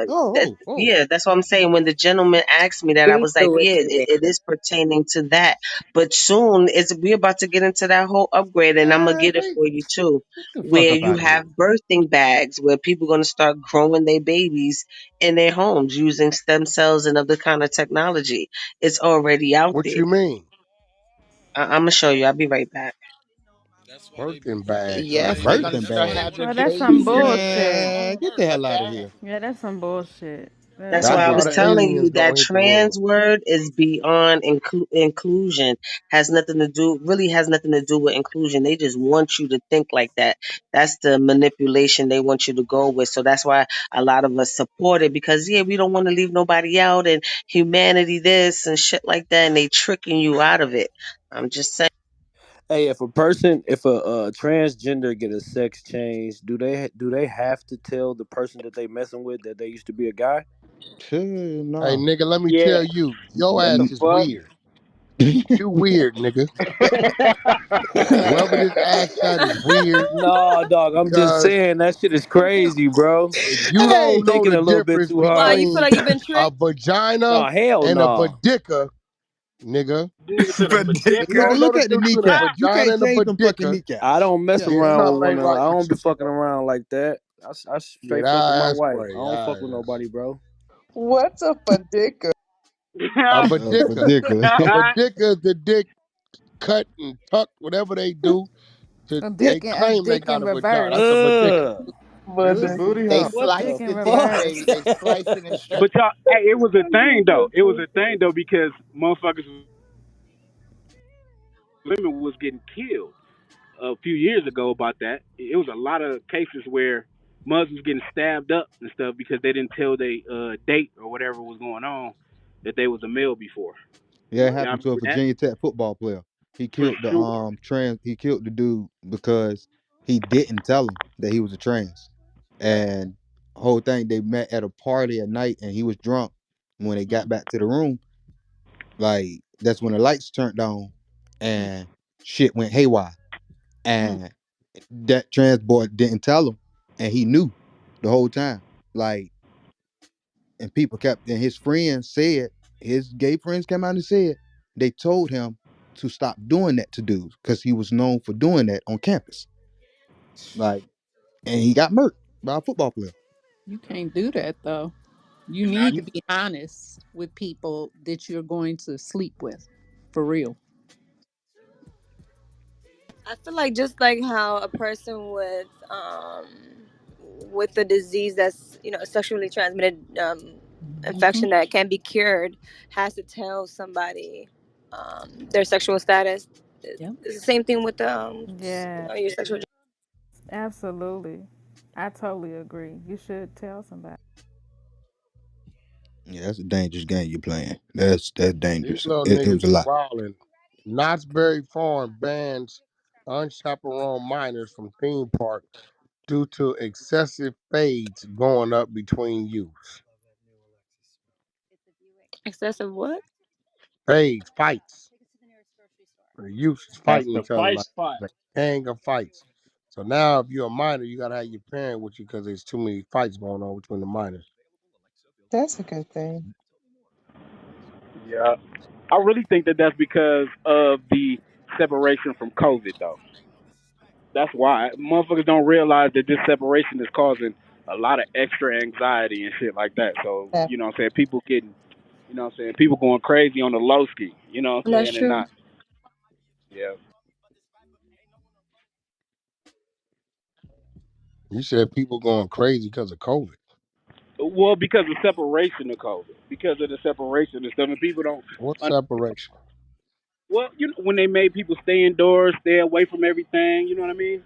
Oh, oh, oh. yeah, that's what I'm saying. When the gentleman asked me that, I Speak was like, to it, yeah, King. it is pertaining to that. But soon, we're about to get into that whole upgrade, and I'm gonna Man, get it for you too, get the fuck where up you out of here. have birthing bags, where people gonna start growing their babies in their homes using stem cells and other kind of technology. It's already out What there. you mean? I'm gonna show you. I'll be right back. That's why they Birthing that's bags they are Yes, train. they're gonna Birthing That's start why bag. they train having Well, that's them some babies women in to the have bullshit. Man, home. get the hell a out of dad. here. Yeah, that's some bullshit. That That's That's why I is. how was the telling you aliens that gonna hit the world. trans word is beyond inclusion. Has nothing to do, really has nothing to do with inclusion. They just want you to think like that. That's the manipulation they want you to go with. So that's why a lot of us support it because yeah, we don't want to leave nobody out and humanity this and shit like that. And they tricking you out of it. I'm just saying. Hey, if a transgender get a sex change, do they have to tell the person that they messing with that they used to be a guy? Phew, Hey, no. nigga, let me Yeah. tell you, your What the ass is fuck? weird. You weird, nigga. Whoever this ass shot is weird No, dog. I'm just because saying that shit is crazy, bro. if you Hey, don't know Thinking the a little bit difference too hard. Why you feel between like you've been a tricked? vagina No, hell and a no. badika, nigga, Dig into the you predicament. man, don't know look the at the difference between a kneecap. You vagina can't and a change them fucking badika, I kneecaps. don't mess Yeah, it's hell around no. with something ain't women. right I with don't be you, fucking bro. around like that. I Yeah, straight fuck with my that's wife. I crazy. don't fuck with nobody, bro. What's a fadicker? A For badika. dicker. A badika is the dick cut and tuck, whatever they do. A They dick in, a claim they dick got in a vagina. That's reverse. a badika. Ugh. It's But a booty They hole. What Dick the slice in the dick. fuck? They reverse. slice it and stretch But y'all, hey, it was a thing though. It was a thing though because motherfuckers, women was getting killed a few years ago about that. It was a lot of cases where mothers was getting stabbed up and stuff because they didn't tell they date or whatever was going on that they was a male before. Yeah, it Yeah, I happened to a remember that Virginia Tech football player. for sure. He killed the dude because he didn't tell him that he was a trans. And whole thing they met at a party at night and he was drunk. When they got back to the room, like that's when the lights turned on and shit went haywire. And that trans boy didn't tell him and he knew the whole time. Like, and people kept, and his friends said, his gay friends came out and said they told him to stop doing that to dudes because he was known for doing that on campus. Like, and he got murked by a football player. You can't do that though. You Not need to be honest with people that you're going to sleep with. For real. I feel like just like how a person with a disease that's a sexually transmitted Hmm. infection that can be cured has to tell somebody their sexual status. Yep. It's the same thing with Yeah, your sexual. absolutely. I totally agree. You should tell somebody. Yeah, that's a dangerous game you're playing. That's These dangerous. little It niggas was a is lot. wilding. Knott's Berry Farm bans unchaperoned minors from theme park due to excessive fades going up between youths. Excessive what? Fades, fights. The youths is That's fighting the each other fight like spot. a gang of fights. So now, if you're a minor, you gotta have your parent with you because there's too many fights going on between the minors. That's a good thing. Yeah, I really think that that's because of the separation from COVID, though. That's why motherfuckers don't realize that this separation is causing a lot of extra anxiety and shit like that. So That, you know what I'm saying, people getting, you know what I'm saying, people going crazy on the low ski. You know what I'm That's saying, and true. not, yeah. You said people going crazy because of COVID. Well, because of separation of COVID, because of the separation and stuff, and people don't. What separation? Well, you know, when they made people stay indoors, stay away from everything, you know what I mean?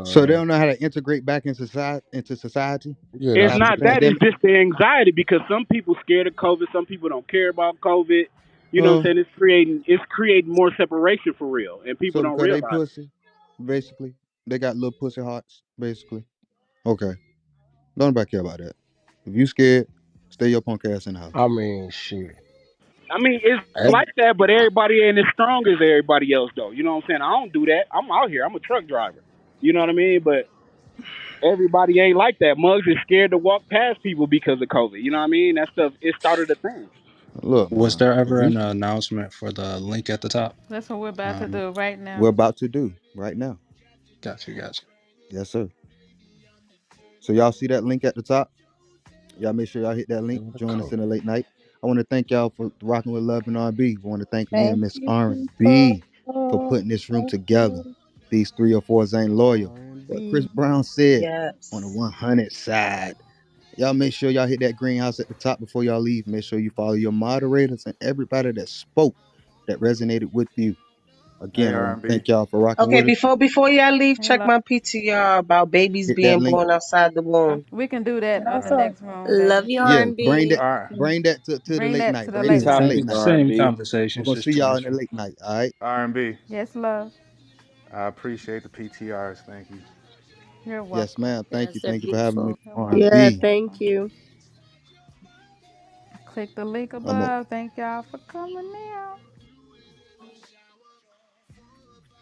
So they Uh, don't know how to integrate back in society into society yeah, It's that's after what the not they that, said. it's pandemic. just the anxiety because some people scared of COVID, some people don't care about COVID. You know what I'm Uh, saying? It's creating more separation for real, and people so don't because they realize it. pussy, basically, they got little pussy hearts, basically. Okay, don't nobody care about that. If you scared, stay your punk ass in the house. I mean, shit. I mean, it's Every, like that, but everybody ain't as strong as everybody else though. You know what I'm saying? I don't do that. I'm out here. I'm a truck driver. You know what I mean? But everybody ain't like that. Mugs is scared to walk past people because of COVID. You know what I mean? That stuff. It started a thing. Look, Was man, there if ever you, an announcement for the link at the top? That's what we're about to Um, do right we're now. about to do right now. got you, got you. Yes, sir. So y'all see that link at the top? Y'all make sure y'all hit that link. with a Join us coat. in the late night. I want to thank y'all for rocking with Love and R&B. I want to thank again thank Miss you for R&B for putting this room thank together. you. These 3 or 4s ain't loyal. What Chris R&B. Brown said on the Yes. 100 side. Y'all make sure y'all hit that greenhouse at the top before y'all leave. Make sure you follow your moderators and everybody that spoke that resonated with you. Hey, Again, I want to R&B. thank y'all for rocking Okay, with us. before y'all leave, Hey, check love. my PTR about babies Hit that being link. born outside the womb. We can do that on the Also, next room, baby. Love you, Yeah, R&B. bring that to the Bring late that night. to the Bring that late Same to the night. late topic, night. same R&B. We're conversations, gonna just see y'all in the transfer. late night. All right. R&B. Yes, love. I appreciate the PTRs. Thank you. You're Yes, welcome. ma'am. Thank you. Yes, they're Thank you for having me. beautiful. You're welcome. Yeah, R&B. You're thank welcome. you. Click the link I'm above. Thank y'all for coming in.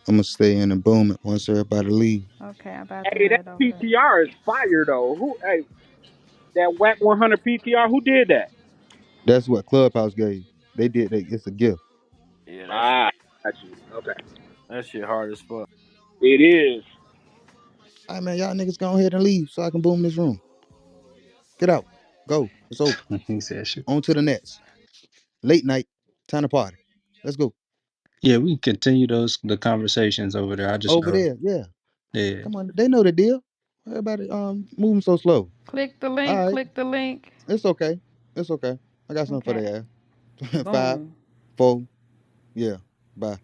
gonna stay in and boom it once everybody leave. Okay, I'm about to Hey, that head over there. PTR is fire though. Who? Hey, that Whack 100 PTR. Who did that? That's what Clubhouse gave. They did. It's a gift. Yeah, Ah, got you. Okay, that shit hard as fuck. it is. All right, man. Y'all niggas go ahead and leave so I can boom this room. Get out. Go. It's over. He said shit. On to the next. Late night. Time to party. Let's go. Yeah, we can continue the conversations over there. I just Over there. Yeah. yeah. Come on. They know the deal. Everybody moving so slow. Click the All link. right. Click the link. It's okay. It's okay. I got something for Okay. their ass. Five, Boom. 4. Yeah. Bye.